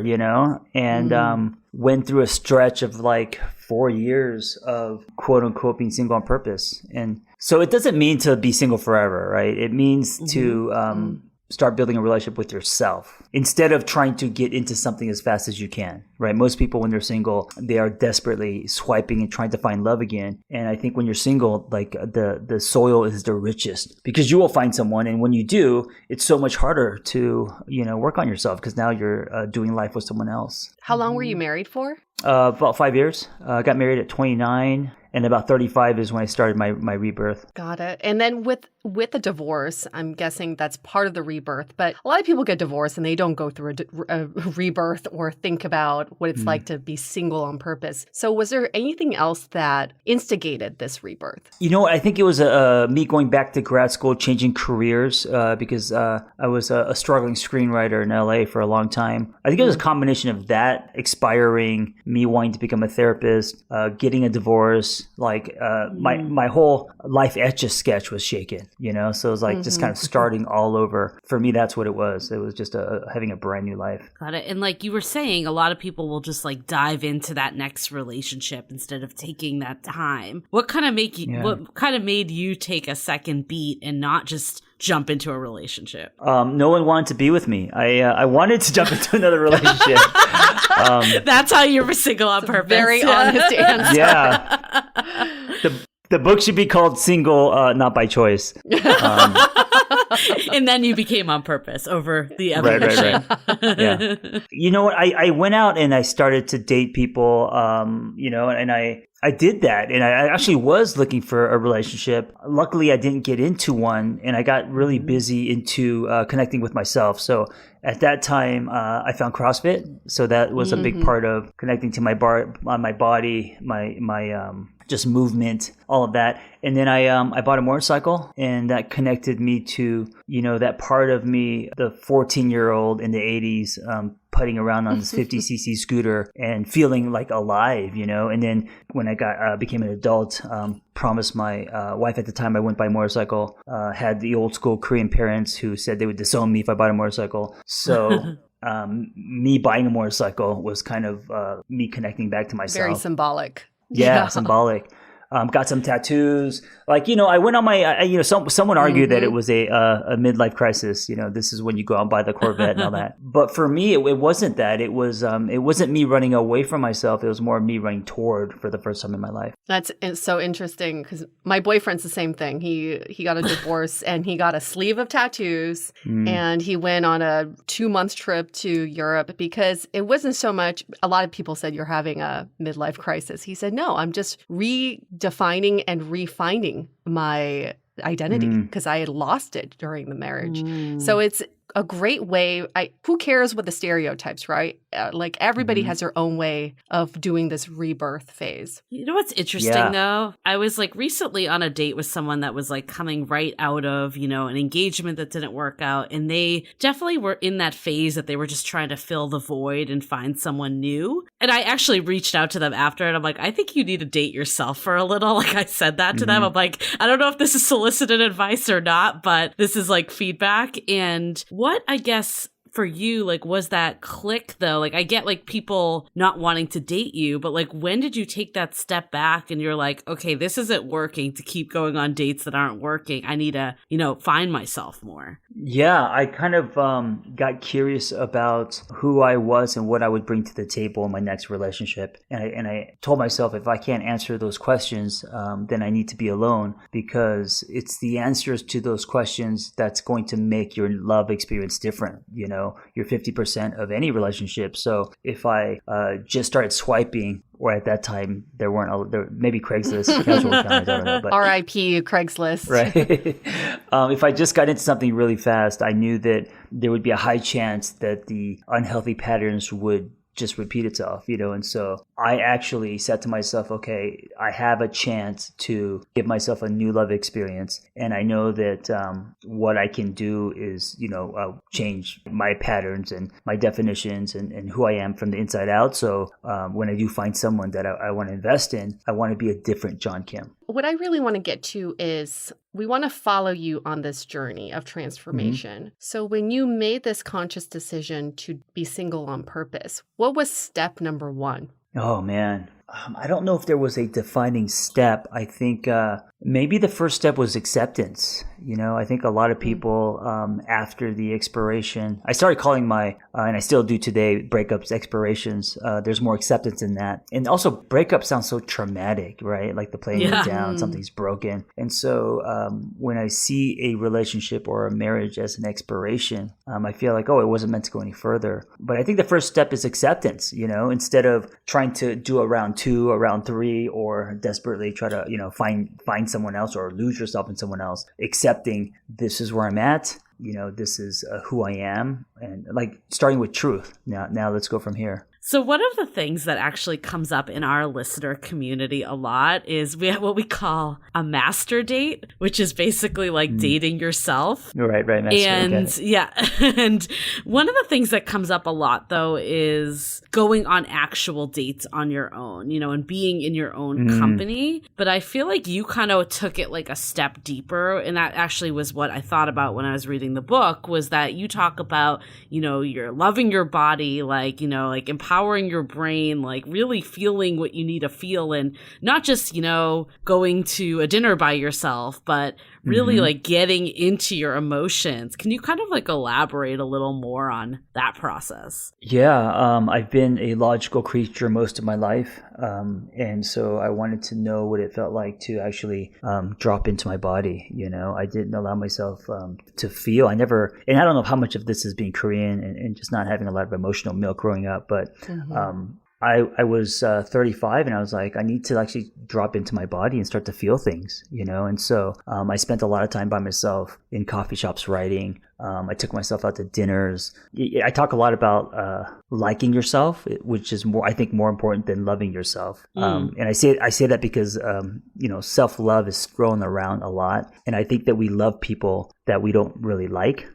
and went through a stretch of like 4 years of quote unquote being single on purpose. And so it doesn't mean to be single forever, right? It means to start building a relationship with yourself instead of trying to get into something as fast as you can, right? Most people, when they're single, they are desperately swiping and trying to find love again. And I think when you're single, like the soil is the richest because you will find someone. And when you do, it's so much harder to, work on yourself because now you're doing life with someone else. How long were you married for? About 5 years. I got married at 29. And about 35 is when I started my rebirth. Got it. And then with a divorce, I'm guessing that's part of the rebirth. But a lot of people get divorced and they don't go through a rebirth or think about what it's like to be single on purpose. So was there anything else that instigated this rebirth? I think it was me going back to grad school, changing careers because I was a struggling screenwriter in LA for a long time. I think it was a combination of that, expiring, me wanting to become a therapist, getting a divorce. Like my whole life Etch-a-Sketch was shaken, so it was like just kind of starting all over. For me, that's what it was. It was just having a brand new life. Got it. And like you were saying, a lot of people will just like dive into that next relationship instead of taking that time. What kind of made you take a second beat and not just jump into a relationship? No one wanted to be with me. I wanted to jump into another relationship. That's how you were single on purpose. Very honest answer. Yeah. The book should be called Single, Not by Choice. And then you became on purpose over the evolution. Right. Yeah. You know what? I went out and I started to date people, and I did that, and I actually was looking for a relationship. Luckily, I didn't get into one, and I got really busy into connecting with myself. So at that time, I found CrossFit. So that was a big part of connecting to my body, my just movement, all of that. And then I bought a motorcycle, and that connected me to, that part of me, the 14-year-old in the 80s, putting around on this 50cc scooter and feeling like alive, And then when I became an adult, promised my wife at the time I wouldn't buy a motorcycle, had the old school Korean parents who said they would disown me if I bought a motorcycle. So me buying a motorcycle was kind of me connecting back to myself. Very symbolic. Yeah, symbolic. Got some tattoos. I went on my, someone argued that it was a midlife crisis. This is when you go out and buy the Corvette and all that. But for me, it wasn't that. It wasn't me running away from myself. It was more me running toward for the first time in my life. That's so interesting because my boyfriend's the same thing. He got a divorce and he got a sleeve of tattoos and he went on a 2-month trip to Europe because it wasn't so much. A lot of people said you're having a midlife crisis. He said, no, I'm just redefining and refining my identity because I had lost it during the marriage. So it's a great way. Who cares what the stereotypes, right? Everybody has their own way of doing this rebirth phase. You know what's interesting though? I was recently on a date with someone that was coming right out of, an engagement that didn't work out. And they definitely were in that phase that they were just trying to fill the void and find someone new. And I actually reached out to them after and I'm like, I think you need to date yourself for a little. I said that to them. I'm like, I don't know if this is solicited advice or not, but this is feedback. And what I guess for you, was that click though? I get people not wanting to date you, but when did you take that step back and you're like, okay, this isn't working to keep going on dates that aren't working. I need to, find myself more. Yeah, I kind of got curious about who I was and what I would bring to the table in my next relationship. And I told myself if I can't answer those questions, then I need to be alone because it's the answers to those questions that's going to make your love experience different. You're 50% of any relationship. So if I just started swiping, or at that time there maybe Craigslist, casual encounters, I don't know. But R.I.P. Craigslist. Right. If I just got into something really fast, I knew that there would be a high chance that the unhealthy patterns would just repeat itself, and so I actually said to myself, okay, I have a chance to give myself a new love experience. And I know that what I can do is, change my patterns and my definitions and who I am from the inside out. So when I do find someone that I want to invest in, I want to be a different John Kim. What I really want to get to is we want to follow you on this journey of transformation. So when you made this conscious decision to be single on purpose, what was step number 1? Oh, man. I don't know if there was a defining step. I think maybe the first step was acceptance. I think a lot of people after the expiration, I started calling my, and I still do today, breakups expirations. There's more acceptance in that. And also breakup sounds so traumatic, right? Like the plane went down, something's broken. And so when I see a relationship or a marriage as an expiration, I feel like, it wasn't meant to go any further. But I think the first step is acceptance, instead of trying to do a round 2 or round 3 or desperately try to, find someone else or lose yourself in someone else. Accepting this is where I'm at. This is who I am, and starting with truth. Now let's go from here. So one of the things that actually comes up in our listener community a lot is we have what we call a masturdate, which is basically dating yourself. Right. Master, and yeah. And one of the things that comes up a lot though is going on actual dates on your own, and being in your own company. But I feel like you kind of took it a step deeper. And that actually was what I thought about when I was reading the book, was that you talk about, you're loving your body, empowering your brain, really feeling what you need to feel, and not just, going to a dinner by yourself, but really like getting into your emotions. Can you kind of like elaborate a little more on that process? Yeah, I've been a logical creature most of my life. And so I wanted to know what it felt like to actually drop into my body. I didn't allow myself to feel. I never, and I don't know how much of this is being Korean and just not having a lot of emotional milk growing up, but I was 35 and I was like, I need to actually drop into my body and start to feel things, and so I spent a lot of time by myself in coffee shops writing. I took myself out to dinners. I talk a lot about liking yourself, which is I think more important than loving yourself. And I say that because self-love is thrown around a lot, and I think that we love people that we don't really like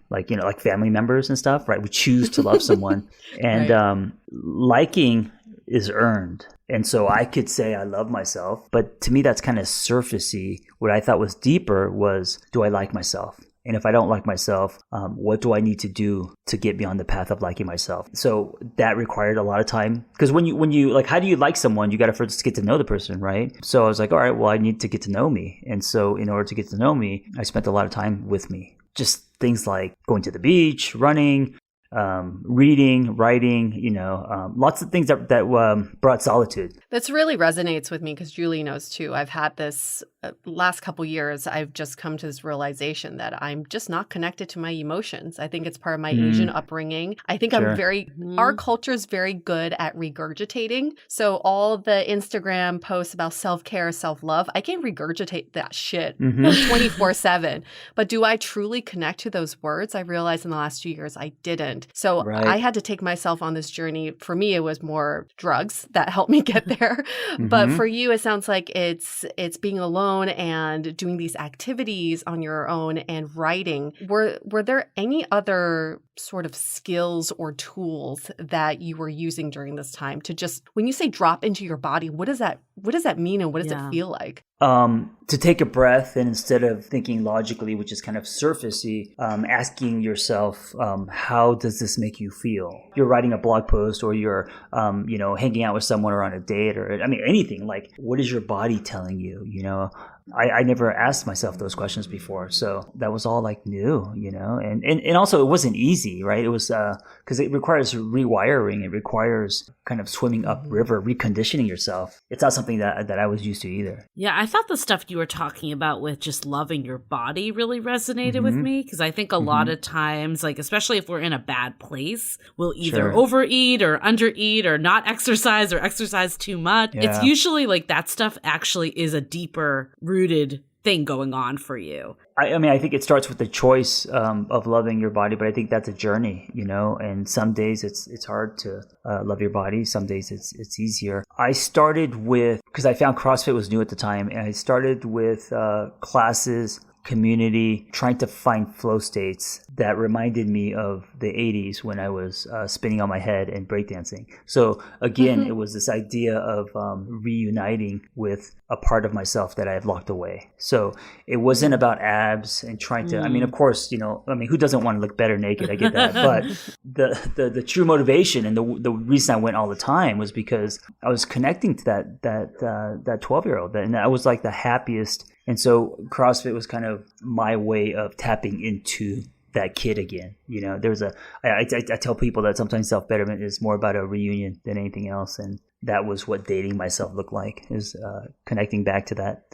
family members and stuff, right? We choose to love someone, and Right. Liking is earned. And so I could say I love myself, but to me that's kind of surfacey. What I thought was deeper was, do I like myself? And if I don't like myself, what do I need to do to get me on the path of liking myself? So that required a lot of time, because when you like, how do you like someone? You got to first get to know the person, right? So I was like, all right, well, I need to get to know me. And so in order to get to know me, I spent a lot of time with me. Just things like going to the beach, running, reading, writing, lots of things that brought solitude. This really resonates with me because Julie knows too. I've had this last couple years. I've just come to this realization that I'm just not connected to my emotions. I think it's part of my Asian upbringing. I think Sure. our culture is very good at regurgitating. So all the Instagram posts about self-care, self-love, I can regurgitate that shit 24/7. But do I truly connect to those words? I realized in the last 2 years I didn't. So Right. I had to take myself on this journey. For me, it was more drugs that helped me get there. But for you, it sounds like it's being alone and doing these activities on your own and writing. Were there any other sort of skills or tools that you were using during this time to just, when you say drop into your body, what does that mean and what does it feel like? To take a breath, and instead of thinking logically, which is kind of surfacey, asking yourself, how does this make you feel? You're writing a blog post, or you're, hanging out with someone or on a date, or anything. Like, what is your body telling you? I never asked myself those questions before, so that was all like new, and also it wasn't easy, right? It was because it requires rewiring, it requires kind of swimming upriver, reconditioning yourself. It's not something that I was used to either. Yeah, I thought the stuff you were talking about with just loving your body really resonated with me, because I think a lot of times, like especially if we're in a bad place, we'll either overeat or undereat or not exercise or exercise too much. Yeah. It's usually like that stuff actually is a deeper rooted thing going on for you. I think it starts with the choice of loving your body, but I think that's a journey, and some days it's hard to love your body. Some days it's easier. I started with, because I found CrossFit was new at the time, and I started with classes, community, trying to find flow states that reminded me of the 80s when I was spinning on my head and breakdancing. So again, it was this idea of reuniting with a part of myself that I had locked away. So it wasn't about abs and trying to, of course, who doesn't want to look better naked? I get that. But the true motivation and the reason I went all the time was because I was connecting to that 12-year-old, and I was like the happiest. And so CrossFit was kind of my way of tapping into that kid again. I tell people that sometimes self-betterment is more about a reunion than anything else. And that was what dating myself looked like, is connecting back to that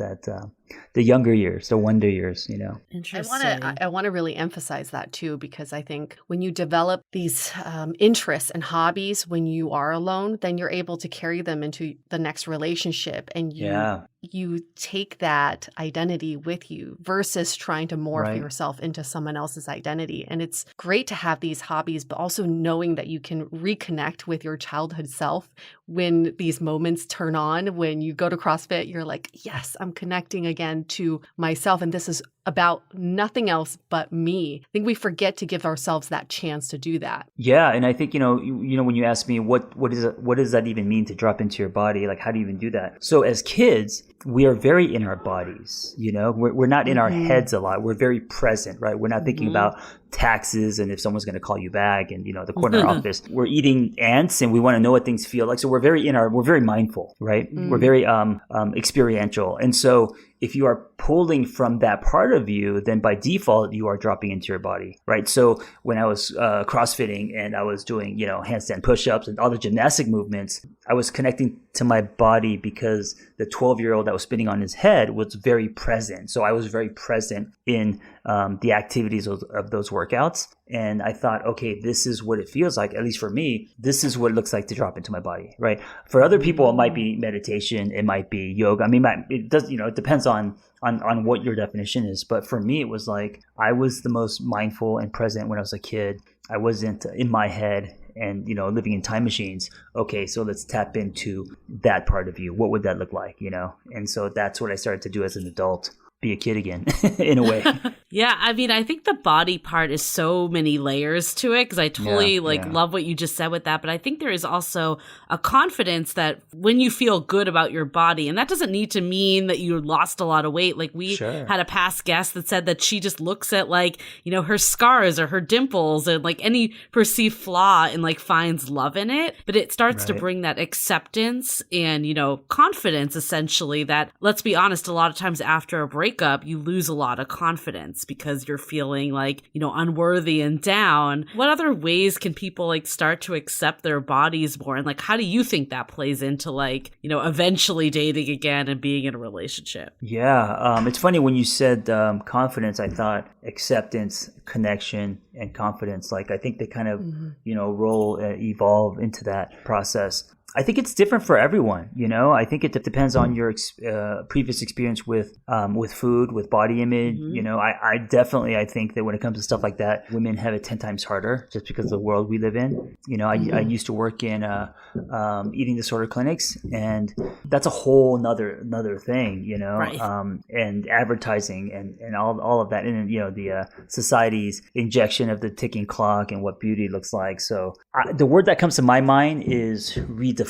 the younger years, the wonder years, Interesting. I want to really emphasize that too, because I think when you develop these interests and hobbies when you are alone, then you're able to carry them into the next relationship, and you take that identity with you versus trying to morph yourself into someone else's identity. And it's great to have these hobbies, but also knowing that you can reconnect with your childhood self when these moments turn on. When you go to CrossFit, you're like, yes, I'm connecting again to myself. And this is about nothing else but me. I think we forget to give ourselves that chance to do that. Yeah. And I think, when you ask me what does that even mean to drop into your body? Like, how do you even do that? So as kids, we are very in our bodies, we're not in our heads a lot. We're very present, right? We're not thinking about taxes and if someone's going to call you back and, the corner office. We're eating ants and we want to know what things feel like. So we're very mindful, right? We're very experiential. And so if you are pulling from that part of you, then by default, you are dropping into your body, right? So when I was CrossFitting and I was doing, handstand push-ups and all the gymnastic movements, I was connecting to my body because the 12-year-old that was spinning on his head was very present. So I was very present in the activities of those workouts. And I thought, okay, this is what it feels like. At least for me, this is what it looks like to drop into my body, right? For other people, it might be meditation. It might be yoga. I mean, it does, it depends on what your definition is. But for me, it was like I was the most mindful and present when I was a kid. I wasn't in my head and, living in time machines. Okay, so let's tap into that part of you. What would that look like, And so that's what I started to do as an adult. Be a kid again in a way. Yeah, I mean, I think the body part is so many layers to it because I totally love what you just said with that. But I think there is also a confidence that when you feel good about your body, and that doesn't need to mean that you lost a lot of weight. Like we had a past guest that said that she just looks at her scars or her dimples and like any perceived flaw and like finds love in it. But it starts to bring that acceptance and, confidence essentially that, let's be honest, a lot of times after a breakup, you lose a lot of confidence because you're feeling like, unworthy and down. What other ways can people like start to accept their bodies more? And like, how do you think that plays into like, eventually dating again and being in a relationship? Yeah. It's funny when you said confidence, I thought acceptance, connection, and confidence. Like, I think they kind of, evolve into that process. I think it's different for everyone. I think it depends on your previous experience with food, with body image. I definitely, I think that when it comes to stuff like that, women have it 10 times harder just because of the world we live in. I used to work in eating disorder clinics, and that's a whole another thing, and advertising and all of that. And, the society's injection of the ticking clock and what beauty looks like. So the word that comes to my mind is redefining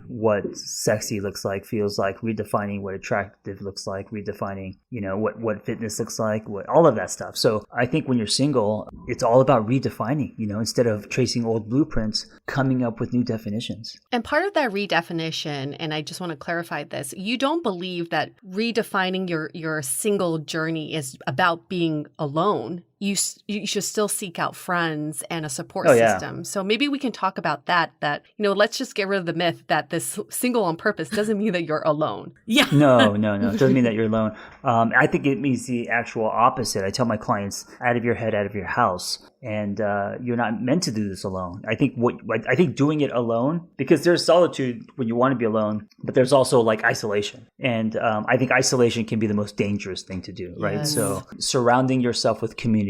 what sexy looks like, feels like, redefining what attractive looks like, redefining, what fitness looks like, all of that stuff. So I think when you're single, it's all about redefining, instead of tracing old blueprints, coming up with new definitions. And part of that redefinition, and I just want to clarify this, you don't believe that redefining your single journey is about being alone. You should still seek out friends and a support system. So maybe we can talk about that, let's just get rid of the myth that this single on purpose doesn't mean that you're alone. Yeah. No. It doesn't mean that you're alone. I think it means the actual opposite. I tell my clients, out of your head, out of your house. And you're not meant to do this alone. I think doing it alone, because there's solitude when you want to be alone, but there's also like isolation. And I think isolation can be the most dangerous thing to do, right? Yes. So surrounding yourself with community,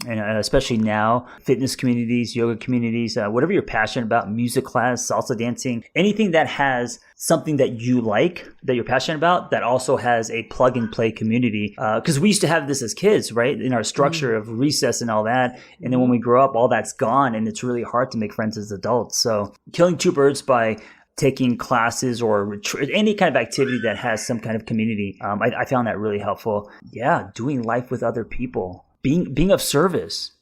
and especially now, fitness communities, yoga communities, whatever you're passionate about, music class, salsa dancing, anything that has something that you like, that you're passionate about, that also has a plug and play community. Because we used to have this as kids, right? In our structure of recess and all that. And then when we grow up, all that's gone, and it's really hard to make friends as adults. So killing two birds by taking classes or any kind of activity that has some kind of community, I found that really helpful. Yeah, doing life with other people, being of service,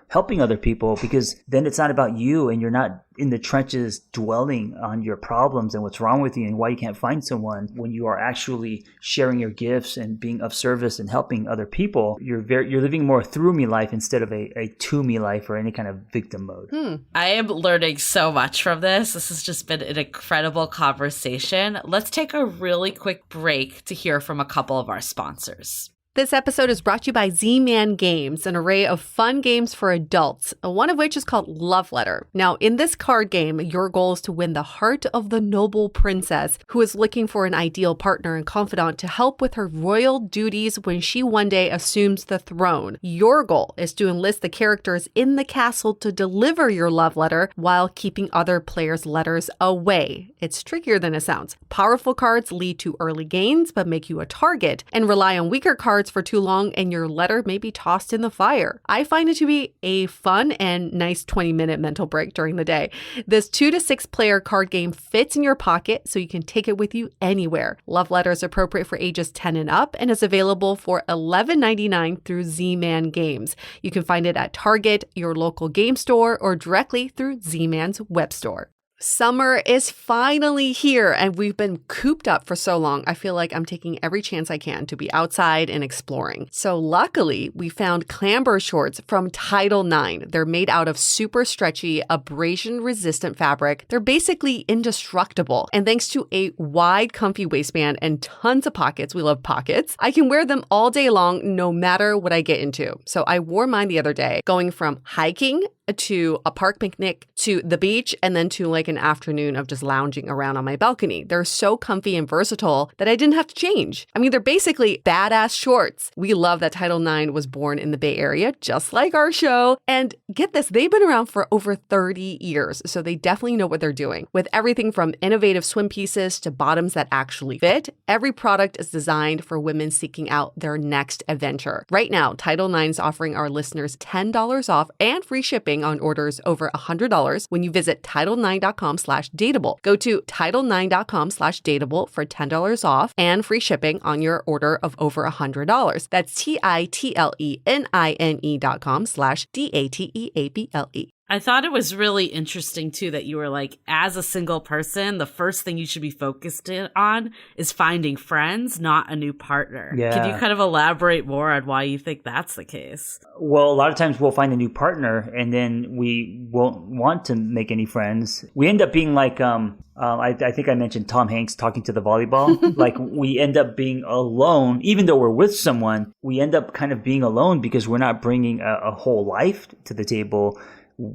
helping other people, because then it's not about you and you're not in the trenches dwelling on your problems and what's wrong with you and why you can't find someone. When you are actually sharing your gifts and being of service and helping other people, you're living more through me life instead of a to me life or any kind of victim mode. I am learning so much from this. This has just been an incredible conversation. Let's take a really quick break to hear from a couple of our sponsors. This episode is brought to you by Z-Man Games, an array of fun games for adults, one of which is called Love Letter. Now, in this card game, your goal is to win the heart of the noble princess who is looking for an ideal partner and confidant to help with her royal duties when she one day assumes the throne. Your goal is to enlist the characters in the castle to deliver your love letter while keeping other players' letters away. It's trickier than it sounds. Powerful cards lead to early gains but make you a target, and rely on weaker cards for too long and your letter may be tossed in the fire. I find it to be a fun and nice 20-minute mental break during the day. This 2 to 6 player card game fits in your pocket so you can take it with you anywhere. Love Letter is appropriate for ages 10 and up and is available for $11.99 through Z-Man Games. You can find it at Target, your local game store, or directly through Z-Man's web store. Summer is finally here, and we've been cooped up for so long. I feel like I'm taking every chance I can to be outside and exploring. So luckily, we found clamber shorts from Title IX. They're made out of super stretchy, abrasion-resistant fabric. They're basically indestructible. And thanks to a wide, comfy waistband and tons of pockets, we love pockets, I can wear them all day long, no matter what I get into. So I wore mine the other day, going from hiking to a park picnic to the beach and then to like an afternoon of just lounging around on my balcony. They're so comfy and versatile that I didn't have to change. I mean, they're basically badass shorts. We love that Title IX was born in the Bay Area, just like our show. And get this, they've been around for over 30 years, so they definitely know what they're doing. With everything from innovative swim pieces to bottoms that actually fit, every product is designed for women seeking out their next adventure. Right now, Title IX is offering our listeners $10 off and free shipping on orders over $100 when you visit TitleIX.com/dateable. Go to TitleIX.com/dateable for $10 off and free shipping on your order of over $100. That's TitleNine.com/DATEABLE. I thought it was really interesting, too, that you were like, as a single person, the first thing you should be focused on is finding friends, not a new partner. Yeah. Can you kind of elaborate more on why you think that's the case? Well, a lot of times we'll find a new partner and then we won't want to make any friends. We end up being like, I think I mentioned Tom Hanks talking to the volleyball. Like we end up being alone, even though we're with someone, we end up kind of being alone because we're not bringing a whole life to the table.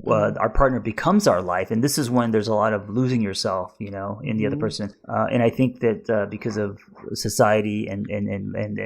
Our partner becomes our life, and this is when there's a lot of losing yourself, in the other person. And I think that because of society and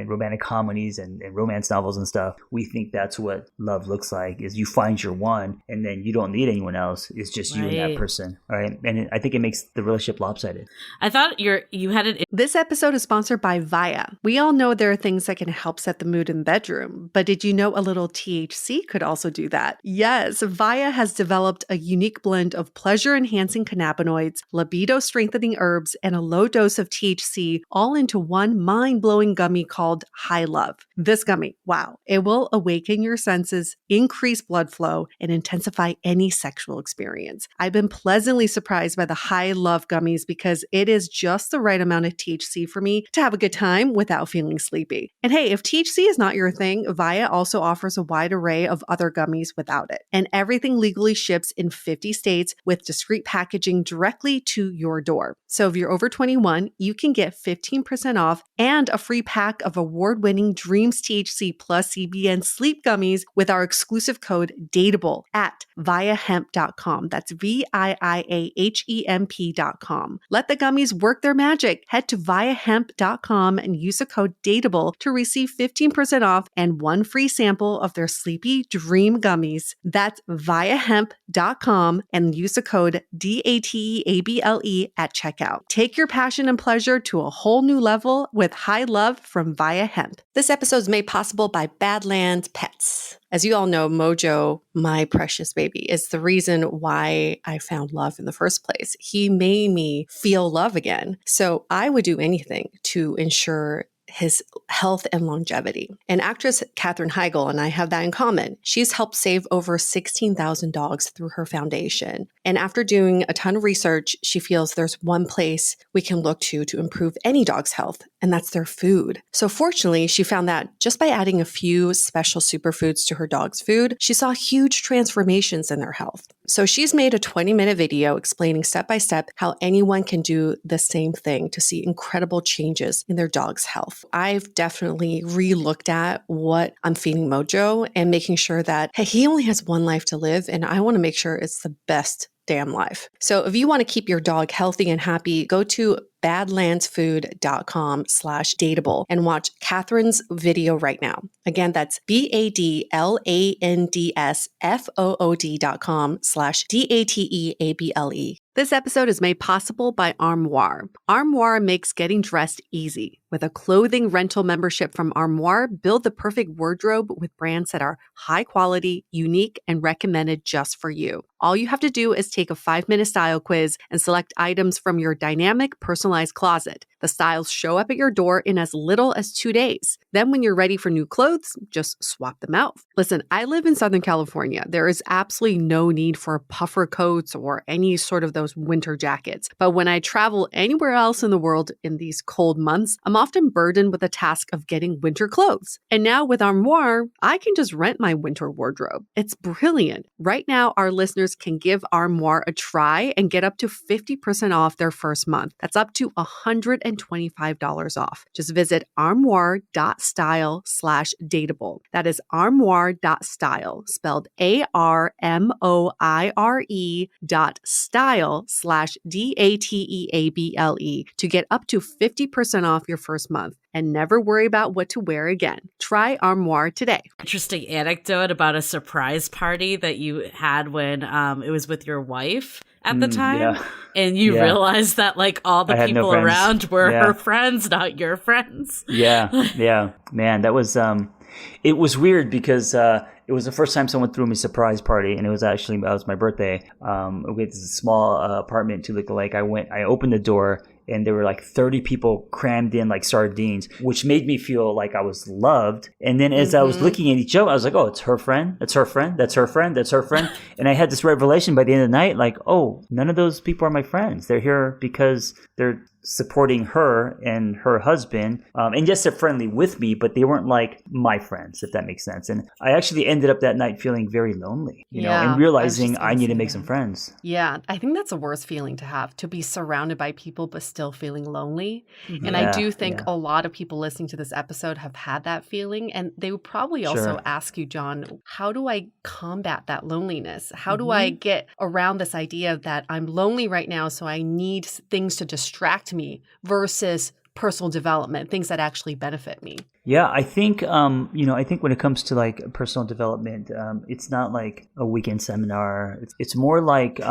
romantic comedies and romance novels and stuff, we think that's what love looks like: is you find your one, and then you don't need anyone else. It's just you and that person, right? And I think it makes the relationship lopsided. I thought you had an. This episode is sponsored by Via. We all know there are things that can help set the mood in the bedroom, but did you know a little THC could also do that? Yes, Via has developed a unique blend of pleasure-enhancing cannabinoids, libido-strengthening herbs, and a low dose of THC all into one mind-blowing gummy called High Love. This gummy, wow, it will awaken your senses, increase blood flow, and intensify any sexual experience. I've been pleasantly surprised by the High Love gummies because it is just the right amount of THC for me to have a good time without feeling sleepy. And hey, if THC is not your thing, Via also offers a wide array of other gummies without it. And everything legally ships in 50 states with discreet packaging directly to your door. So if you're over 21, you can get 15% off and a free pack of award-winning Dreams THC plus CBN sleep gummies with our exclusive code DATEABLE at viahemp.com. That's VIIAHEMP.com. Let the gummies work their magic. Head to viahemp.com and use the code DATEABLE to receive 15% off and one free sample of their Sleepy Dream gummies. That's viahemp.com and use the code DATEABLE at checkout. Take your passion and pleasure to a whole new level with High Love from Via Hemp. This episode is made possible by Badlands Pets. As you all know, Mojo, my precious baby, is the reason why I found love in the first place. He made me feel love again. So I would do anything to ensure his health and longevity. And actress Katherine Heigl and I have that in common. She's helped save over 16,000 dogs through her foundation. And after doing a ton of research, she feels there's one place we can look to improve any dog's health, and that's their food. So fortunately, she found that just by adding a few special superfoods to her dog's food, she saw huge transformations in their health. So she's made a 20-minute video explaining step by step how anyone can do the same thing to see incredible changes in their dog's health. I've definitely re-looked at what I'm feeding Mojo and making sure that, hey, he only has one life to live, and I want to make sure it's the best damn life. So if you want to keep your dog healthy and happy, go to badlandsfood.com/dateable and watch Catherine's video right now. Again, that's badlandsfood.com/dateable. This episode is made possible by Armoire. Armoire makes getting dressed easy. With a clothing rental membership from Armoire, build the perfect wardrobe with brands that are high quality, unique, and recommended just for you. All you have to do is take a 5-minute style quiz and select items from your dynamic, personalized closet. The styles show up at your door in as little as 2 days. Then when you're ready for new clothes, just swap them out. Listen, I live in Southern California. There is absolutely no need for puffer coats or any sort of those winter jackets. But when I travel anywhere else in the world in these cold months, I'm often burdened with the task of getting winter clothes. And now with Armoire, I can just rent my winter wardrobe. It's brilliant. Right now, our listeners can give Armoire a try and get up to 50% off their first month. That's up to $125 off. Just visit armoire.style/dateable. That is armoire.style, spelled ARMOIRE.style/DATEABLE to get up to 50% off your first month and never worry about what to wear again. Try Armoire today. Interesting anecdote about a surprise party that you had when it was with your wife at the time. Yeah. And you realized that like all the people around were her friends, not your friends. Yeah. Man, that was it was weird because it was the first time someone threw me a surprise party, and it was my birthday. We had this small apartment to the lake. I opened the door, and there were like 30 people crammed in like sardines, which made me feel like I was loved. And then as I was looking at each other, I was like, oh, it's her friend. That's her friend. That's her friend. That's her friend. And I had this revelation by the end of the night, like, oh, none of those people are my friends. They're here because they're supporting her and her husband. And yes, they're friendly with me, but they weren't like my friends, if that makes sense. And I actually ended up that night feeling very lonely, you know, and realizing I need to make some friends. Yeah, I think that's the worst feeling to have, to be surrounded by people but still feeling lonely. And I do think a lot of people listening to this episode have had that feeling. And they would probably also ask you, John, how do I combat that loneliness? How do I get around this idea that I'm lonely right now, so I need things to distract me versus personal development, things that actually benefit me? Yeah, I think, I think when it comes to like personal development, it's not like a weekend seminar. It's more like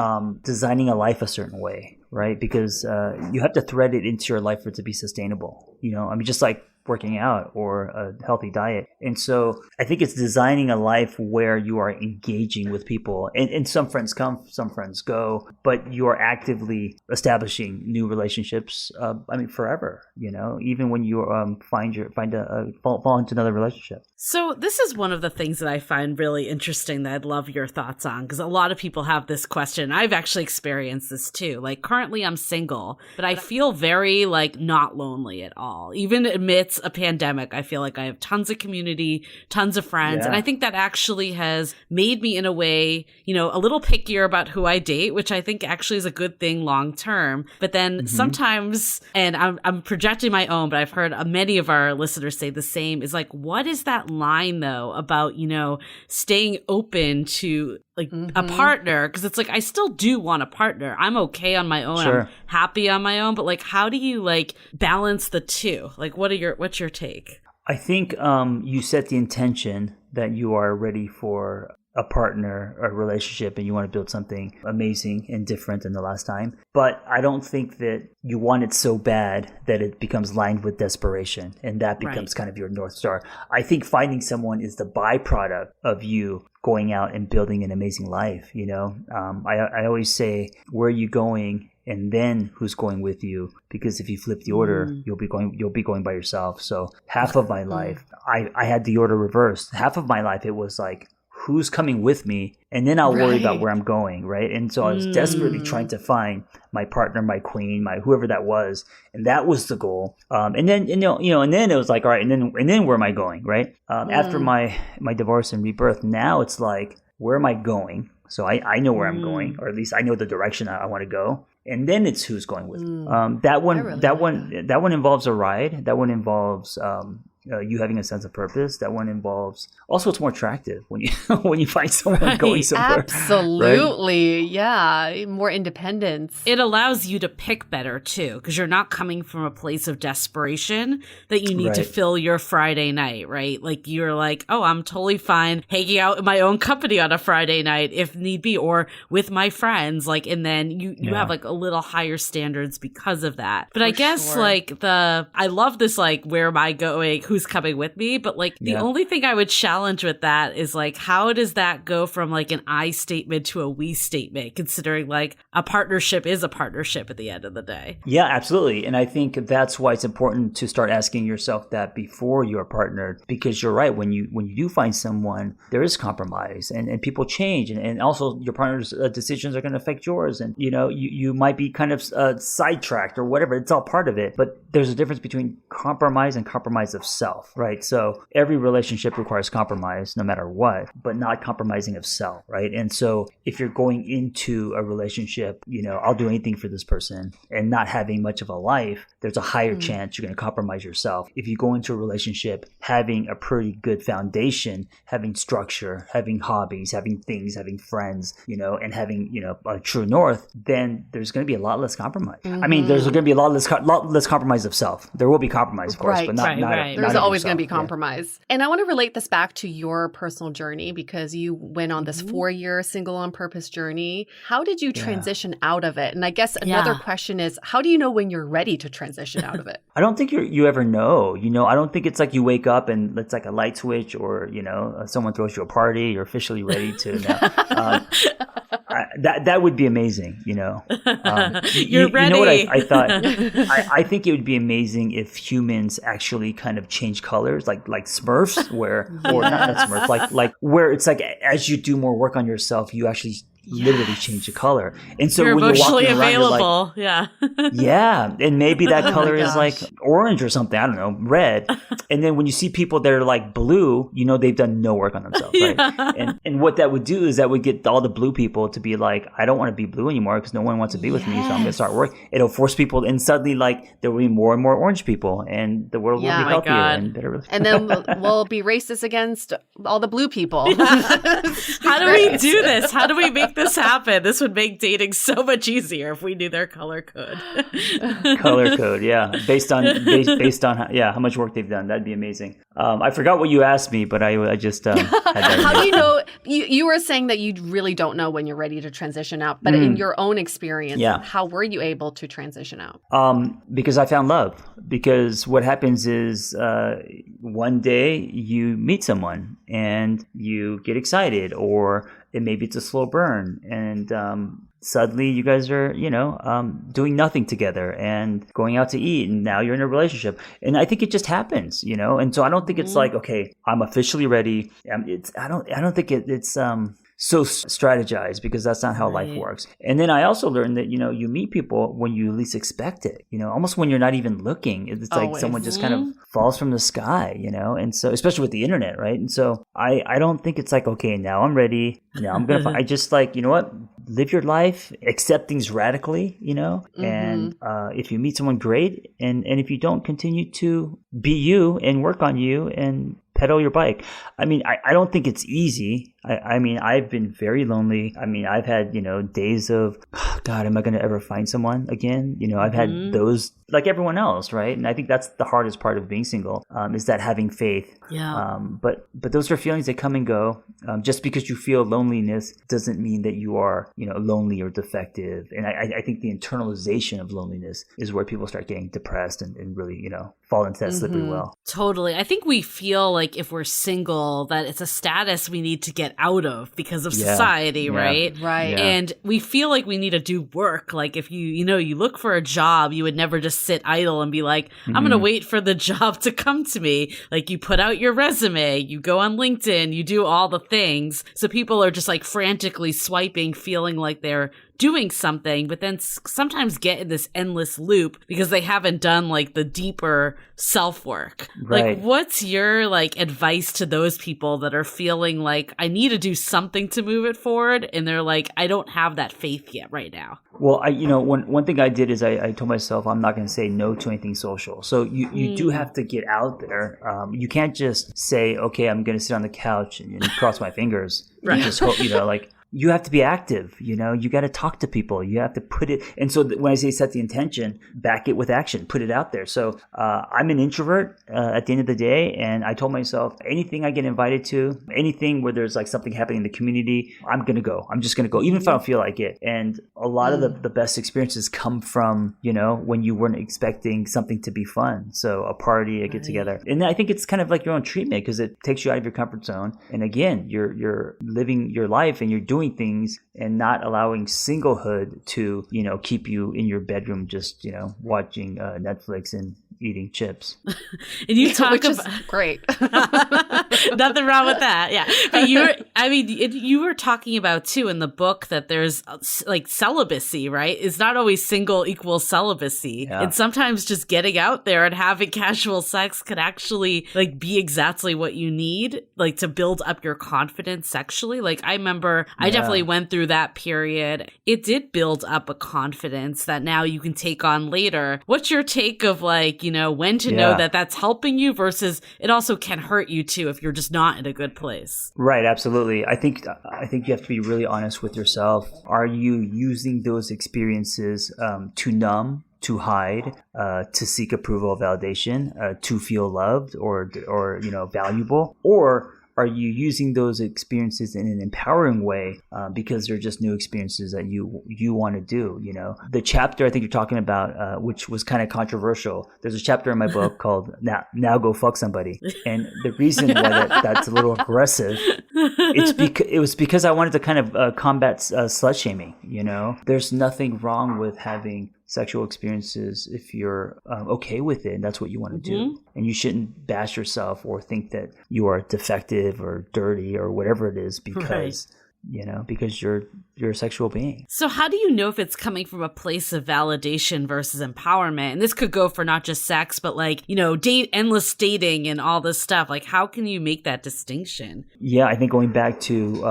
designing a life a certain way, right? Because you have to thread it into your life for it to be sustainable. You know, I mean, just like working out or a healthy diet. And so I think it's designing a life where you are engaging with people, and some friends come, some friends go, but you are actively establishing new relationships. Forever, you know, even when you fall into another relationship. So this is one of the things that I find really interesting that I'd love your thoughts on, because a lot of people have this question. I've actually experienced this too. Like currently I'm single, but I feel very like not lonely at all. Even amidst a pandemic, I feel like I have tons of community, tons of friends. And I think that actually has made me in a way, you know, a little pickier about who I date, which I think actually is a good thing long term. But then sometimes, and I'm projecting my own, but I've heard many of our listeners say the same, is like, what is that line though about, you know, staying open to like a partner? Because it's like, I still do want a partner. I'm okay on my own. I'm happy on my own. But like, how do you like balance the two? Like, what's your take? I think you set the intention that you are ready for a partner or a relationship and you want to build something amazing and different than the last time. But I don't think that you want it so bad that it becomes lined with desperation and that becomes kind of your North Star. I think finding someone is the byproduct of you going out and building an amazing life. You know, I always say, where are you going? And then who's going with you? Because if you flip the order, you'll be going by yourself. So half of my life, I had the order reversed. Half of my life, it was like, who's coming with me? And then I'll worry about where I'm going, right? And so I was desperately trying to find my partner, my queen, my whoever that was, and that was the goal. And then and then it was like, all right, and then where am I going, right? After my divorce and rebirth, now it's like, where am I going? So I know where I'm going, or at least I know the direction I want to go. And then it's who's going with me. That one involves a ride. That one involves you having a sense of purpose. That one involves also, it's more attractive when you find someone going somewhere. Absolutely. Yeah. More independence. It allows you to pick better too, because you're not coming from a place of desperation that you need to fill your Friday night, right? Like you're like, oh, I'm totally fine hanging out in my own company on a Friday night if need be, or with my friends. Like, and then you have like a little higher standards because of that. But I guess like I love this, like, where am I going? Who's who's coming with me. But like the only thing I would challenge with that is like, how does that go from like an I statement to a we statement, considering like a partnership is a partnership at the end of the day? Yeah, absolutely. And I think that's why it's important to start asking yourself that before you're partnered, because you're right. When you do find someone, there is compromise and people change. And also your partner's decisions are going to affect yours. And, you might be kind of sidetracked or whatever. It's all part of it. But there's a difference between compromise and compromise of self, right? So every relationship requires compromise no matter what, but not compromising of self, right? And so if you're going into a relationship, I'll do anything for this person and not having much of a life, there's a higher chance you're going to compromise yourself. If you go into a relationship having a pretty good foundation, having structure, having hobbies, having things, having friends, and having, a true north, then there's going to be a lot less compromise. I mean, there's going to be a lot less compromise of self. There will be compromise, of course, but not There's always going to be compromise. Yeah. And I want to relate this back to your personal journey, because you went on this 4-year single on purpose journey. How did you transition out of it? And I guess another question is, how do you know when you're ready to transition out of it? I don't think you ever know. I don't think it's like you wake up and it's like a light switch, or someone throws you a party, you're officially ready to now. That would be amazing, You're ready. You know what I thought? I think it would be amazing if humans actually kind of change colors, like Smurfs, or not Smurfs, like where it's like as you do more work on yourself, you actually literally change the color. And so you're when emotionally you're walking available. Around, yeah. And maybe that color is like orange or something. I don't know, red. And then when you see people that are like blue, they've done no work on themselves, right? And what that would do is that would get all the blue people to be like, I don't want to be blue anymore because no one wants to be with me. So I'm going to start work. It'll force people, and suddenly like there will be more and more orange people, and the world will be healthier and better. And then we'll be racist against all the blue people. How do we do this? How do we make this happen? This would make dating so much easier if we knew their color code. Color code, yeah. Based on how much work they've done. That'd be amazing. I forgot what you asked me, but I just had that. How do you know? You were saying that you really don't know when you're ready to transition out, but in your own experience, how were you able to transition out? Because I found love. Because what happens is one day you meet someone and you get excited, or maybe it's a slow burn, and suddenly you guys are, doing nothing together and going out to eat, and now you're in a relationship. And I think it just happens, and so I don't think it's like, okay, I'm officially ready. I don't think it's so strategized, because that's not how life works. And then I also learned that, you meet people when you least expect it, almost when you're not even looking. It's like someone just kind of falls from the sky, and so, especially with the internet, right? And so I don't think it's like, okay, now I'm ready. Now I'm going to, I just like, you know what? Live your life, accept things radically, and if you meet someone, great. And if you don't, continue to be you and work on you and pedal your bike. I mean, I don't think it's easy. I mean, I've been very lonely. I mean, I've had, days of, oh, God, am I going to ever find someone again? I've had those like everyone else, right? And I think that's the hardest part of being single, is that having faith. Yeah. But those are feelings that come and go. Just because you feel loneliness doesn't mean that you are, lonely or defective. And I think the internalization of loneliness is where people start getting depressed and really, fall into that slippery well. Totally. I think we feel like if we're single, that it's a status we need to get out of because of society, right? Right. Yeah. And we feel like we need to do work. Like if you look for a job, you would never just sit idle and be like, I'm going to wait for the job to come to me. Like you put out your resume, you go on LinkedIn, you do all the things. So people are just like frantically swiping, feeling like they're doing something, but then sometimes get in this endless loop because they haven't done like the deeper self work. Right. Like, what's your like advice to those people that are feeling like I need to do something to move it forward, and they're like, I don't have that faith yet right now? Well, one thing I did is I told myself I'm not going to say no to anything social. So you do have to get out there. You can't just say, okay, I'm going to sit on the couch and cross my fingers. Right. Just hope, you have to be active. You got to talk to people. You have to put it. And so when I say set the intention, back it with action, put it out there. So I'm an introvert at the end of the day. And I told myself, anything I get invited to, anything where there's like something happening in the community, I'm going to go. I'm just going to go, even if I don't feel like it. And a lot of the best experiences come from, when you weren't expecting something to be fun. So a party, a get together. And I think it's kind of like your own treatment because it takes you out of your comfort zone. And again, you're living your life and you're doing things and not allowing singlehood to, keep you in your bedroom just, watching Netflix and eating chips. And you talk which about is great. Nothing wrong with that. Yeah. But you were talking about too in the book that there's like celibacy, right? It's not always single equals celibacy. Yeah. And sometimes just getting out there and having casual sex could actually like be exactly what you need, like to build up your confidence sexually. Like I remember I definitely went through that period. It did build up a confidence that now you can take on later. What's your take of like, when to know that that's helping you versus it also can hurt you too if you're just not in a good place? Right, absolutely. I think you have to be really honest with yourself. Are you using those experiences to numb, to hide, to seek approval, validation, to feel loved or valuable, or are you using those experiences in an empowering way because they're just new experiences that you want to do? The chapter I think you're talking about, which was kind of controversial. There's a chapter in my book called "Now Go Fuck Somebody," and the reason why that's a little aggressive, it was because I wanted to kind of combat slut shaming. There's nothing wrong with having sexual experiences if you're okay with it and that's what you want to do. And you shouldn't bash yourself or think that you are defective or dirty or whatever it is because because you're a sexual being. So how do you know if it's coming from a place of validation versus empowerment? And this could go for not just sex, but like, endless dating and all this stuff. Like, how can you make that distinction? Yeah, I think going back to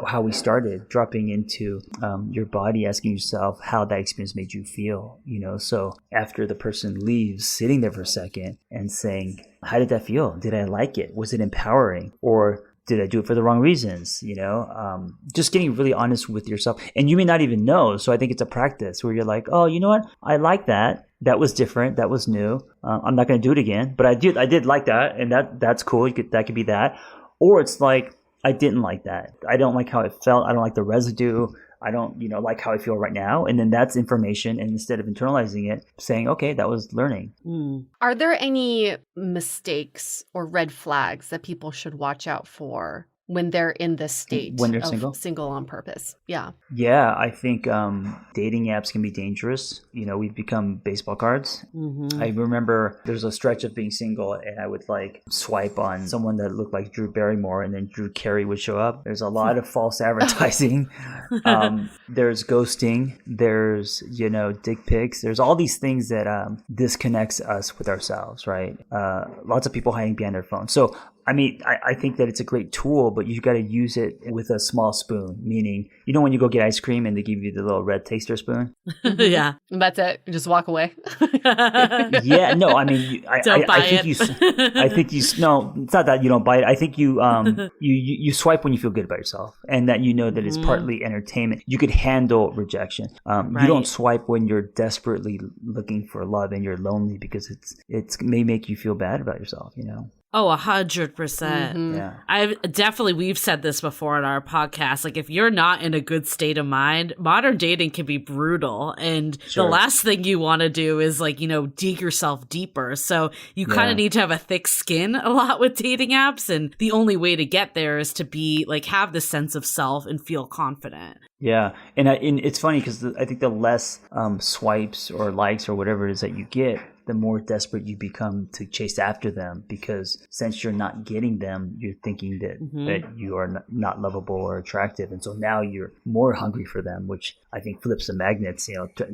how we started, dropping into your body, asking yourself how that experience made you feel, So after the person leaves, sitting there for a second and saying, how did that feel? Did I like it? Was it empowering? Or did I do it for the wrong reasons? Just getting really honest with yourself. And you may not even know. So I think it's a practice where you're like, oh, you know what? I like that. That was different. That was new. I'm not going to do it again. But I did like that. And that's cool. That could be that. Or it's like, I didn't like that. I don't like how it felt. I don't like the residue. I don't, like how I feel right now. And then that's information. And instead of internalizing it, saying, okay, that was learning. Are there any mistakes or red flags that people should watch out for when they're in this state when they're of single on purpose? Yeah. Yeah, I think dating apps can be dangerous. We've become baseball cards. I remember there's a stretch of being single and I would like swipe on someone that looked like Drew Barrymore and then Drew Carey would show up. There's a lot of false advertising. There's ghosting. There's, dick pics. There's all these things that disconnects us with ourselves, right? Lots of people hiding behind their phone. So I think that it's a great tool, but you got to use it with a small spoon, meaning, when you go get ice cream and they give you the little red taster spoon? Yeah. That's it. You just walk away. Yeah. No, I think no, it's not that you don't buy it. I think you swipe when you feel good about yourself and that that it's partly entertainment. You could handle rejection. You don't swipe when you're desperately looking for love and you're lonely because it may make you feel bad about yourself, Oh, 100%. Yeah. We've said this before on our podcast. Like, if you're not in a good state of mind, modern dating can be brutal. And the last thing you want to do is dig yourself deeper. So you kind of need to have a thick skin a lot with dating apps. And the only way to get there is to be have the sense of self and feel confident. Yeah. And it's funny because I think the less swipes or likes or whatever it is that you get, the more desperate you become to chase after them, because since you're not getting them, you're thinking that you are not lovable or attractive. And so now you're more hungry for them, which I think flips the magnets,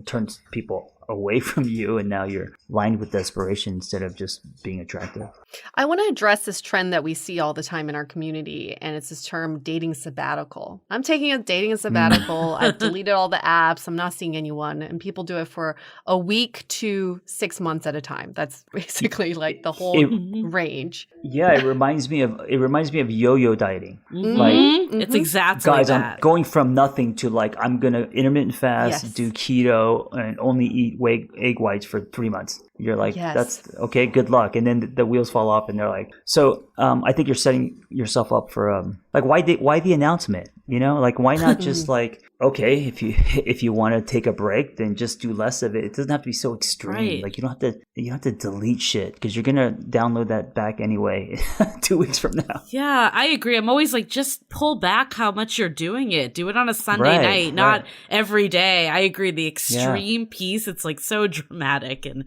turns people away from you, and now you're lined with desperation instead of just being attractive. I want to address this trend that we see all the time in our community, and it's this term dating sabbatical. I'm taking a dating sabbatical. I've deleted all the apps. I'm not seeing anyone. And people do it for a week to 6 months at a time. That's basically like the whole range. Yeah, it reminds me of yo-yo dieting. Like it's exactly guys, that. I'm going from nothing to like I'm gonna intermittent fast, do keto, and only eat egg whites for 3 months. You're like, that's okay, good luck. And then the wheels fall off and they're like, so I think you're setting yourself up for like why the announcement? You know, like why not just like, okay, if you want to take a break, then just do less of it. It doesn't have to be so extreme. Right. Like you don't have to delete shit because you're gonna download that back anyway 2 weeks from now. Yeah, I agree. I'm always like, just pull back how much you're doing it. Do it on a Sunday night, not every day. I agree. The extreme piece, it's like so dramatic and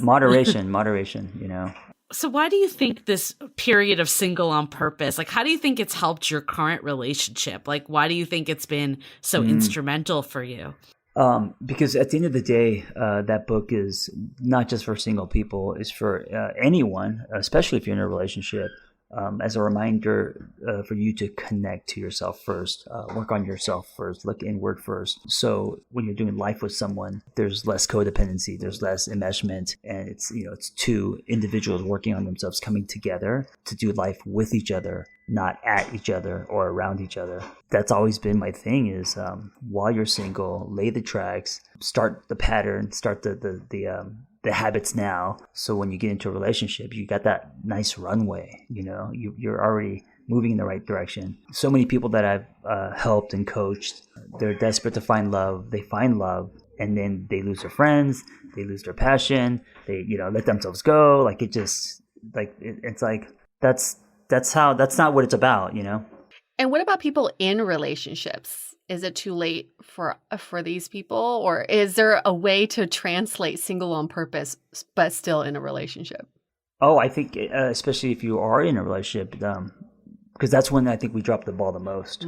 moderation, you know. So why do you think this period of single on purpose, like how do you think it's helped your current relationship? Like why do you think it's been so instrumental for you? Because at the end of the day, that book is not just for single people, it's for anyone, especially if you're in a relationship. As a reminder for you to connect to yourself first, work on yourself first, look inward first. So when you're doing life with someone, there's less codependency, there's less enmeshment, and it's two individuals working on themselves, coming together to do life with each other, not at each other or around each other. That's always been my thing is while you're single, lay the tracks, start the pattern, start the habits now. So when you get into a relationship, you got that nice runway, you're already moving in the right direction. So many people that I've helped and coached, they're desperate to find love. They find love and then they lose their friends, they lose their passion, they, let themselves go. Like it just like, it's like, that's not what it's about, And what about people in relationships? Is it too late for these people, or is there a way to translate single on purpose but still in a relationship? Oh, I think especially if you are in a relationship, because that's when I think we drop the ball the most.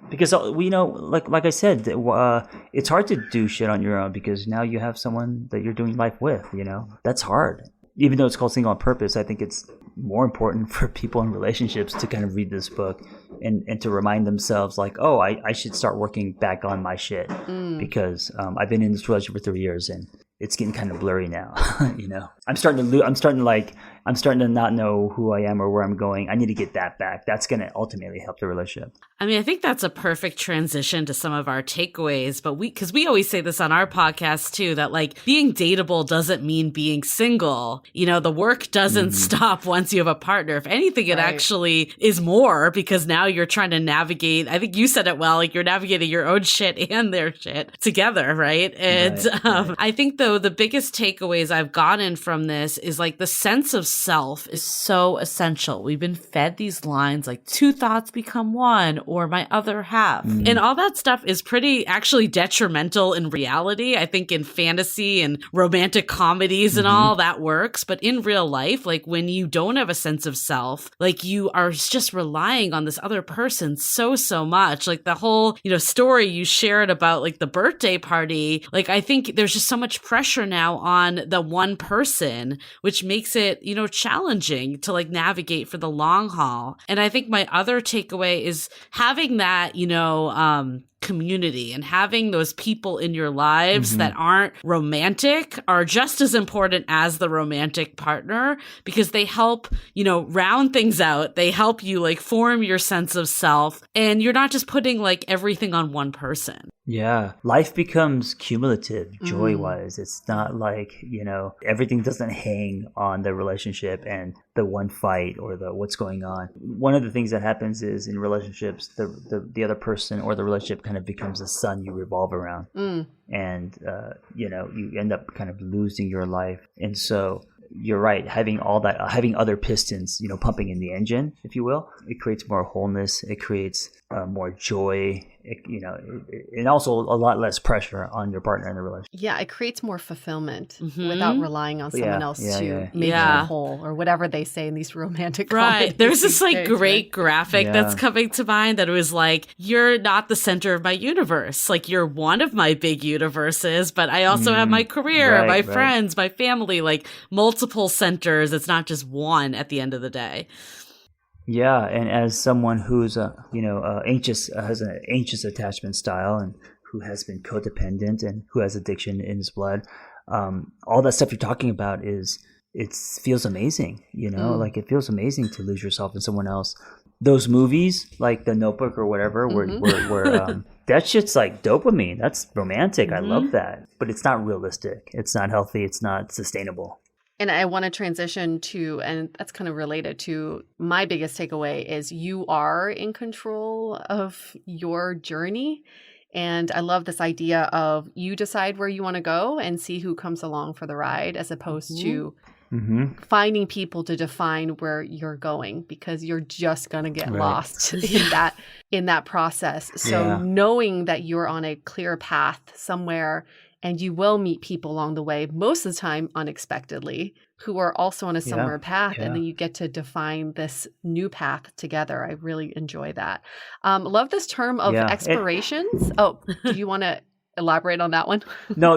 Because we like I said, it's hard to do shit on your own because now you have someone that you're doing life with. That's hard. Even though it's called Single on Purpose, I think it's more important for people in relationships to kind of read this book and to remind themselves like, oh, I should start working back on my shit because I've been in this relationship for 3 years and it's getting kind of blurry now. I'm starting to not know who I am or where I'm going. I need to get that back. That's going to ultimately help the relationship. I mean, I think that's a perfect transition to some of our takeaways, but because we always say this on our podcast too, that like being dateable doesn't mean being single. The work doesn't stop once you have a partner. If anything, it actually is more because now you're trying to navigate. I think you said it well, like you're navigating your own shit and their shit together, right? And I think though the biggest takeaways I've gotten from this is like the sense of self is so essential. We've been fed these lines like 2 thoughts become 1 or my other half. And all that stuff is pretty actually detrimental in reality. I think in fantasy and romantic comedies and all that works. But in real life, like when you don't have a sense of self, like you are just relying on this other person so much. Like the whole, story you shared about like the birthday party, like I think there's just so much pressure now on the one person, which makes it, challenging to like navigate for the long haul. And I think my other takeaway is having that, community and having those people in your lives that aren't romantic are just as important as the romantic partner because they help, round things out. They help you like form your sense of self and you're not just putting like everything on one person. Yeah. Life becomes cumulative joy-wise. It's not like, everything doesn't hang on the relationship and the one fight or the what's going on. One of the things that happens is in relationships, the other person or the relationship kind of becomes the sun you revolve around. And, you end up kind of losing your life. And so you're right, having all that, having other pistons, pumping in the engine, if you will, it creates more wholeness. It creates more joy and also a lot less pressure on your partner in the relationship. Yeah, it creates more fulfillment without relying on someone else to make you Yeah. whole, or whatever they say in these romantic Right. comedies There's this these like days, great right? graphic that's coming to mind that was like, you're not the center of my universe. Like, you're one of my big universes, but I also have my career, my friends, my family, like multiple centers. It's not just one at the end of the day. Yeah, and as someone who's anxious, has an anxious attachment style, and who has been codependent and who has addiction in his blood, all that stuff you're talking about feels amazing. Like it feels amazing to lose yourself in someone else. Those movies, like The Notebook or whatever, where that shit's like dopamine. That's romantic. I love that, but it's not realistic. It's not healthy. It's not sustainable. And I want to transition to, and that's kind of related to my biggest takeaway, is you are in control of your journey. And I love this idea of you decide where you want to go and see who comes along for the ride, as opposed to finding people to define where you're going, because you're just going to get lost in that process. So knowing that you're on a clear path somewhere, and you will meet people along the way, most of the time unexpectedly, who are also on a similar path. And then you get to define this new path together. I really enjoy that. Love this term of expirations. Do you want to elaborate on that one? No,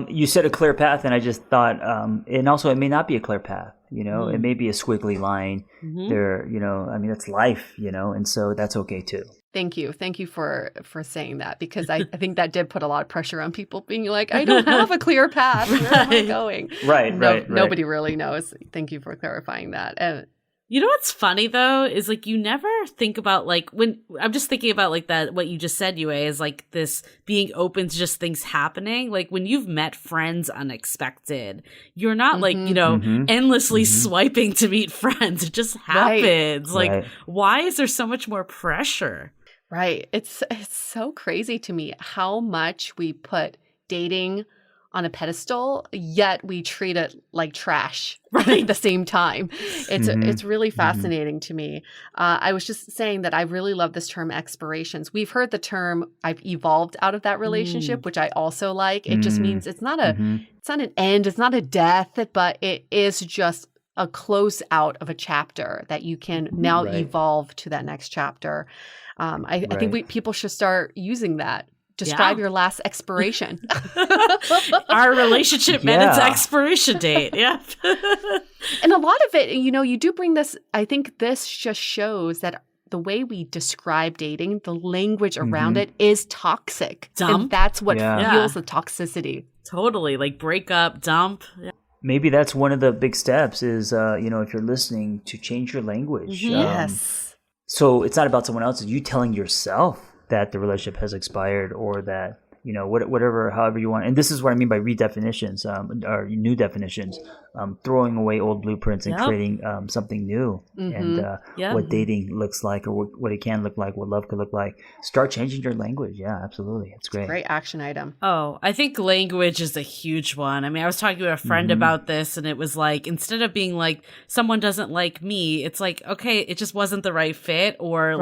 you said a clear path, and I just thought, and also it may not be a clear path. It may be a squiggly line. There, it's life. And so that's okay too. Thank you. Thank you for saying that, because I think that did put a lot of pressure on people being like, I don't have a clear path. Where am I going? Right. Nobody really knows. Thank you for clarifying that. And you know what's funny though is like you never think about like when I'm just thinking about like that what you just said, Yue, is like this being open to just things happening. Like when you've met friends unexpected, you're not like, endlessly swiping to meet friends. It just happens. Like why is there so much more pressure? Right. It's so crazy to me how much we put dating on a pedestal, yet we treat it like trash at the same time. It's really fascinating to me. I was just saying that I really love this term expirations. We've heard the term I've evolved out of that relationship, which I also like. It just means it's not an end, it's not a death, but it is just a close out of a chapter that you can now evolve to that next chapter. I think people should start using that. Describe your last expiration. Our relationship met its expiration date. Yeah. And a lot of it, you do bring this, I think this just shows that the way we describe dating, the language around it is toxic. Dump. And that's what fuels the toxicity. Totally. Like break up, dump. Yeah. Maybe that's one of the big steps is, if you're listening, to change your language. Yes. So it's not about someone else. It's you telling yourself that the relationship has expired, or that, whatever, however you want. And this is what I mean by redefinitions, or new definitions, throwing away old blueprints and creating something new. And what dating looks like, or what it can look like, what love could look like. Start changing your language. Yeah, absolutely. It's great. Great action item. Oh, I think language is a huge one. I mean, I was talking to a friend about this, and it was like, instead of being like, someone doesn't like me, it's like, okay, it just wasn't the right fit. Or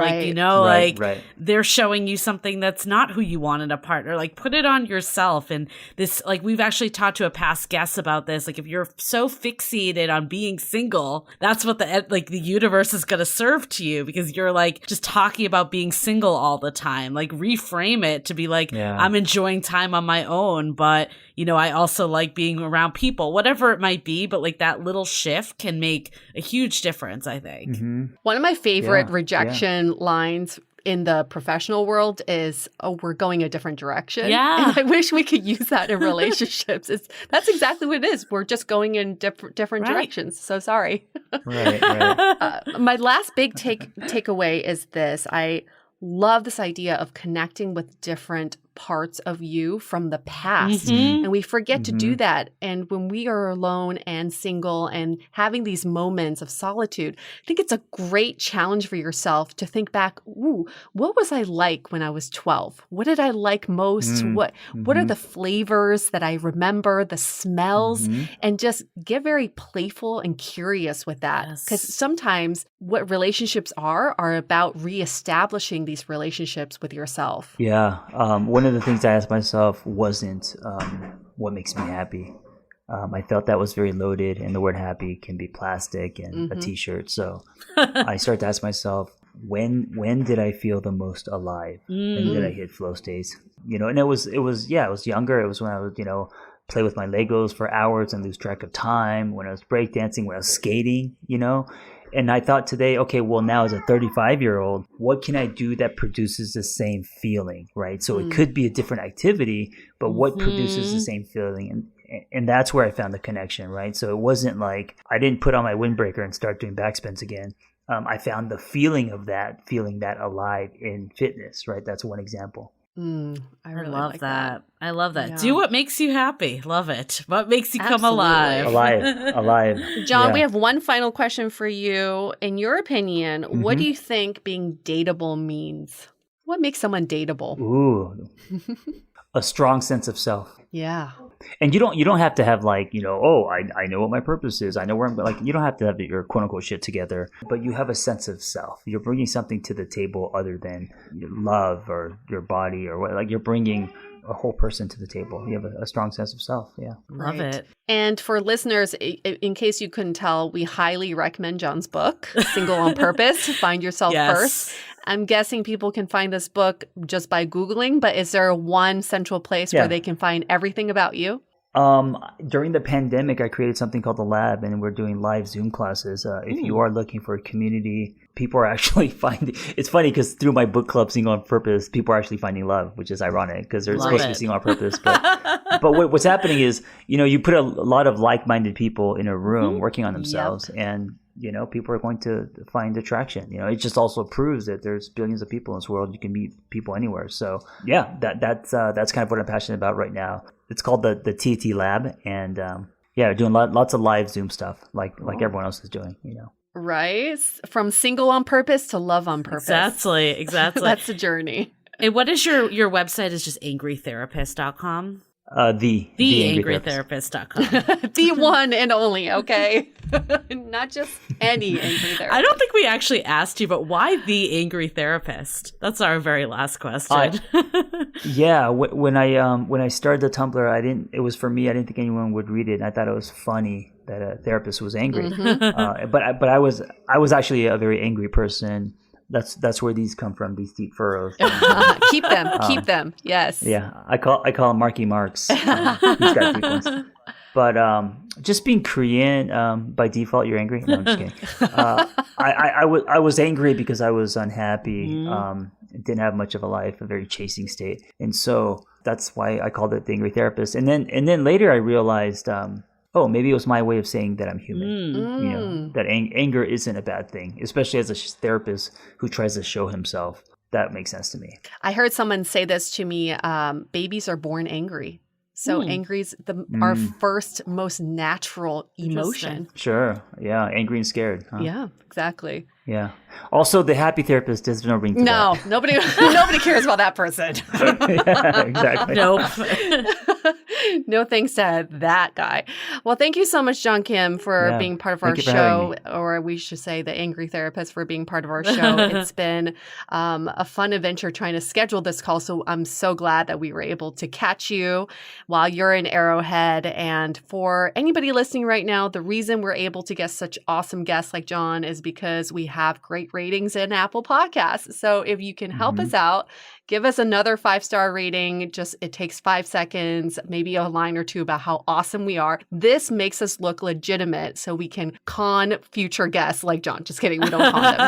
they're showing you something that's not who you want in a partner. Like, put it on yourself. And this, like, we've actually talked to a past guest about this. Like, if you're so fixated on being single, that's what the universe is going to serve to you, because you're like just talking about being single all the time. Like, reframe it to be like, I'm enjoying time on my own, but I also like being around people, whatever it might be. But like that little shift can make a huge difference, I think. One of my favorite rejection lines in the professional world is, we're going a different direction. Yeah. And I wish we could use that in relationships. That's exactly what it is. We're just going in different directions. So sorry. Right. My last big takeaway is this. I love this idea of connecting with different parts of you from the past. And we forget to do that. And when we are alone and single and having these moments of solitude, I think it's a great challenge for yourself to think back, ooh, what was I like when I was 12? What did I like most? What are the flavors that I remember, the smells? And just get very playful and curious with that. Because sometimes what relationships are about reestablishing these relationships with yourself. Yeah. One of the things I asked myself wasn't what makes me happy. I felt that was very loaded, and the word happy can be plastic and a t-shirt. So I started to ask myself, when did I feel the most alive? When did I hit flow states? And it was younger. It was when I was, play with my Legos for hours and lose track of time, when I was breakdancing, when I was skating, And I thought today, okay, well, now as a 35-year-old, what can I do that produces the same feeling, right? So it could be a different activity, but what produces the same feeling? And that's where I found the connection, right? So it wasn't like I didn't put on my windbreaker and start doing backspins again. I found the feeling of that, feeling that alive in fitness, right? That's one example. I really love that. I love that. Yeah. Do what makes you happy. Love it. What makes you come alive? Alive. John, we have one final question for you. In your opinion, what do you think being dateable means? What makes someone dateable? Ooh, a strong sense of self. Yeah. And you don't have to have like, I know what my purpose is. I know where I'm like, you don't have to have your quote unquote shit together, but you have a sense of self. You're bringing something to the table other than your love or your body or what, like you're bringing a whole person to the table. You have a strong sense of self. Yeah. Love it. And for listeners, in case you couldn't tell, we highly recommend John's book, Single on Purpose, Find Yourself First. I'm guessing people can find this book just by Googling, but is there one central place where they can find everything about you? During the pandemic, I created something called The Lab, and we're doing live Zoom classes. If you are looking for a community, people are actually finding, it's funny because through my book club, Single on Purpose, people are actually finding love, which is ironic because they're supposed to be single on purpose. But what's happening is, you put a lot of like-minded people in a room working on themselves and people are going to find attraction. It just also proves that there's billions of people in this world. You can meet people anywhere. So yeah, that's kind of what I'm passionate about right now. It's called the TT Lab, and doing lots of live Zoom stuff like everyone else is doing. Right, from single on purpose to love on purpose. Exactly. That's the journey. And what is your website? Is just angrytherapist.com? The angrytherapist.com. The one and only, okay? Not just any angry therapist. I don't think we actually asked you, but why the angry therapist? That's our very last question. When I started the Tumblr, it was for me. I didn't think anyone would read it. I thought it was funny that a therapist was angry. But I was actually a very angry person. That's where these come from, these deep furrows. Keep them. Yes. Yeah, I call him Marky Marks. He's got deep ones. But just being Korean, by default, you're angry. No, I'm just kidding. I was angry because I was unhappy. Didn't have much of a life, a very chasing state, and so that's why I called it the angry therapist. And then later I realized, maybe it was my way of saying that I'm human. That anger isn't a bad thing, especially as a therapist who tries to show himself. That makes sense to me. I heard someone say this to me, babies are born angry. So angry is our first, most natural emotion. Sure. Yeah. Angry and scared. Huh? Yeah, exactly. Yeah. Also, the happy therapist does no ring to that. Nobody cares about that person. Yeah, exactly. Nope. No thanks to that guy. Well, thank you so much, John Kim, for being part of our show, or we should say the angry therapist for being part of our show. It's been a fun adventure trying to schedule this call, so I'm so glad that we were able to catch you while you're in Arrowhead. And for anybody listening right now, the reason we're able to get such awesome guests like John is because we have great ratings in Apple Podcasts. So if you can help us out, give us another 5-star rating. It takes 5 seconds, maybe a line or two about how awesome we are. This makes us look legitimate so we can con future guests like John. Just kidding. We don't con them.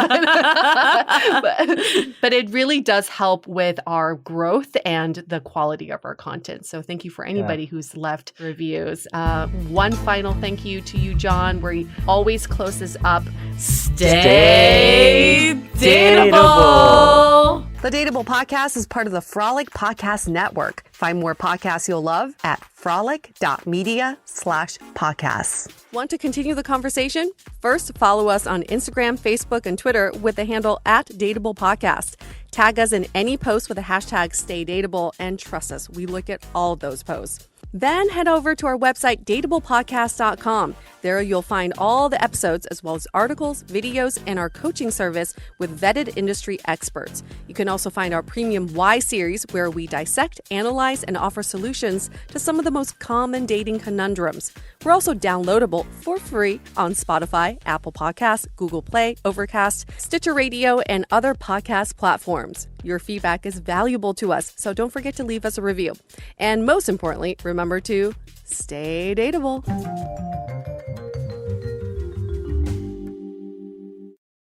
but it really does help with our growth and the quality of our content. So thank you for anybody who's left reviews. One final thank you to you, John, where he always closes up. Stay dateable. The Dateable Podcast is part of the Frolic Podcast Network. Find more podcasts you'll love at frolic.media/podcasts. Want to continue the conversation? First, follow us on Instagram, Facebook, and Twitter with the handle @DateablePodcast. Tag us in any post with the hashtag StayDateable, and trust us, we look at all of those posts. Then head over to our website, dateablepodcast.com. There you'll find all the episodes as well as articles, videos, and our coaching service with vetted industry experts. You can also find our premium Why series where we dissect, analyze, and offer solutions to some of the most common dating conundrums. We're also downloadable for free on Spotify, Apple Podcasts, Google Play, Overcast, Stitcher Radio, and other podcast platforms. Your feedback is valuable to us, so don't forget to leave us a review. And most importantly, remember to stay dateable.